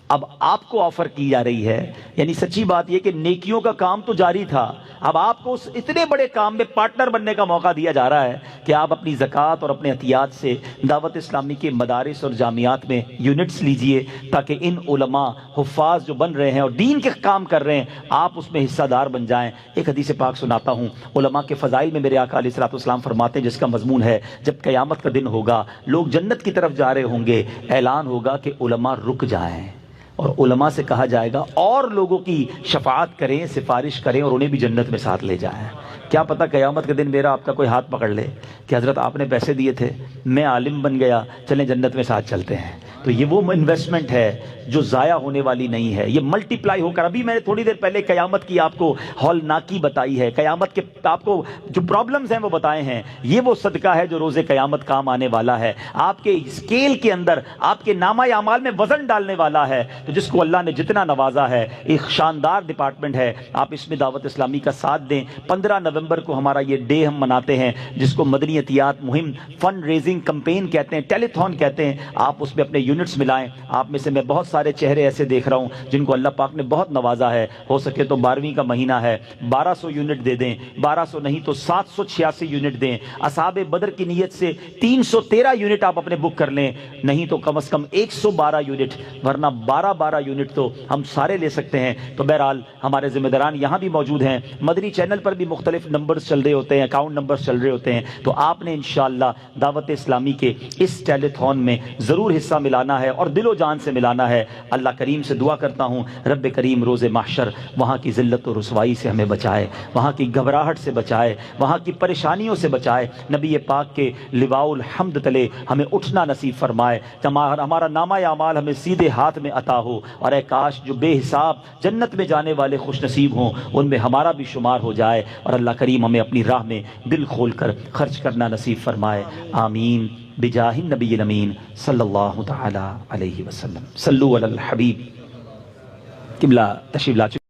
اب آپ کو آفر کی جا رہی ہے، یعنی سچی بات یہ کہ نیکیوں کا کام تو جاری تھا، اب آپ کو اس اتنے بڑے کام میں پارٹنر بننے کا موقع دیا جا رہا ہے کہ آپ اپنی زکوٰۃ اور اپنے عطیات سے دعوت اسلامی کے مدارس اور جامعات میں یونٹس لیجئے، تاکہ ان علماء، حفاظ جو بن رہے ہیں اور دین کے کام کر رہے ہیں، آپ اس میں حصہ دار بن جائیں۔ ایک حدیث پاک سناتا ہوں، علماء کے فضائل میں میرے آقا علیہ الصلوۃ والسلام فرماتے ہیں، جس کا مضمون ہے جب قیامت کا دن ہوگا، لوگ جنت کی طرف جا رہے ہوں گے، اعلان ہوگا کہ علماء رک جائیں، اور علماء سے کہا جائے گا اور لوگوں کی شفاعت کریں، سفارش کریں اور انہیں بھی جنت میں ساتھ لے جائیں۔ کیا پتہ قیامت کے دن میرا آپ کا کوئی ہاتھ پکڑ لے کہ حضرت آپ نے پیسے دیے تھے، میں عالم بن گیا، چلیں جنت میں ساتھ چلتے ہیں۔ تو یہ وہ انویسٹمنٹ ہے جو ضائع ہونے والی نہیں ہے، یہ ملٹی پلائی ہو کر، ابھی میں نے تھوڑی دیر پہلے قیامت کی آپ کو ہولناکی بتائی ہے، قیامت کے آپ کو جو پرابلمز ہیں وہ بتائے ہیں، یہ وہ صدقہ ہے جو روز قیامت کام آنے والا ہے، آپ کے اسکیل کے اندر، آپ کے نامہ اعمال میں وزن ڈالنے والا ہے۔ تو جس کو اللہ نے جتنا نوازا ہے، ایک شاندار ڈپارٹمنٹ ہے، آپ اس میں دعوت اسلامی کا ساتھ دیں۔ 15 نومبر کو ہمارا یہ ڈے ہم مناتے ہیں، جس کو مدنی عطیات مہم، فنڈ ریزنگ کمپین کہتے ہیں، ٹیلی تھون کہتے ہیں۔ آپ اس میں اپنے یونٹس ملائیں۔ آپ میں سے میں بہت سارے چہرے ایسے دیکھ رہا ہوں جن کو اللہ پاک نے بہت نوازا ہے، ہو سکے تو 12ویں کا مہینہ ہے، 1200 یونٹ دے دیں، 1200 نہیں تو 786 یونٹ دیں۔ اصحاب بدر کی نیت سے 313 یونٹ آپ اپنے بک کر لیں، نہیں تو کم از کم 112 یونٹ، ورنہ 12 یونٹ تو ہم سارے لے سکتے ہیں۔ تو بہرحال ہمارے ذمہ داران یہاں بھی موجود ہیں، مدنی چینل پر بھی مختلف نمبرز چل رہے ہوتے ہیں، اکاؤنٹ نمبرز چل رہے ہوتے ہیں، تو آپ نے انشاءاللہ دعوت اسلامی کے اس ٹیلی تھون میں ضرور حصہ ملانا ہے اور دل و جان سے ملانا ہے۔ اللہ کریم سے دعا کرتا ہوں، رب کریم روز محشر وہاں کی ذلت و رسوائی سے ہمیں بچائے، وہاں کی گھبراہٹ سے بچائے، وہاں کی پریشانیوں سے بچائے، نبی پاک کے لواء الحمد تلے ہمیں اٹھنا نصیب فرمائے، ہمارا نامہ اعمال ہمیں سیدھے ہاتھ میں عطا ہو، اور اے کاش جو بے حساب جنت میں جانے والے خوش نصیب ہوں ان میں ہمارا بھی شمار ہو جائے، اور اللہ کریم ہمیں اپنی راہ میں دل کھول کر خرچ کرنا نصیب فرمائے۔ آمین بجاہ النبی الامین صلی اللہ تعالی علیہ وسلم۔ صلو علی الحبیب۔ قبلہ تشریف لا چکے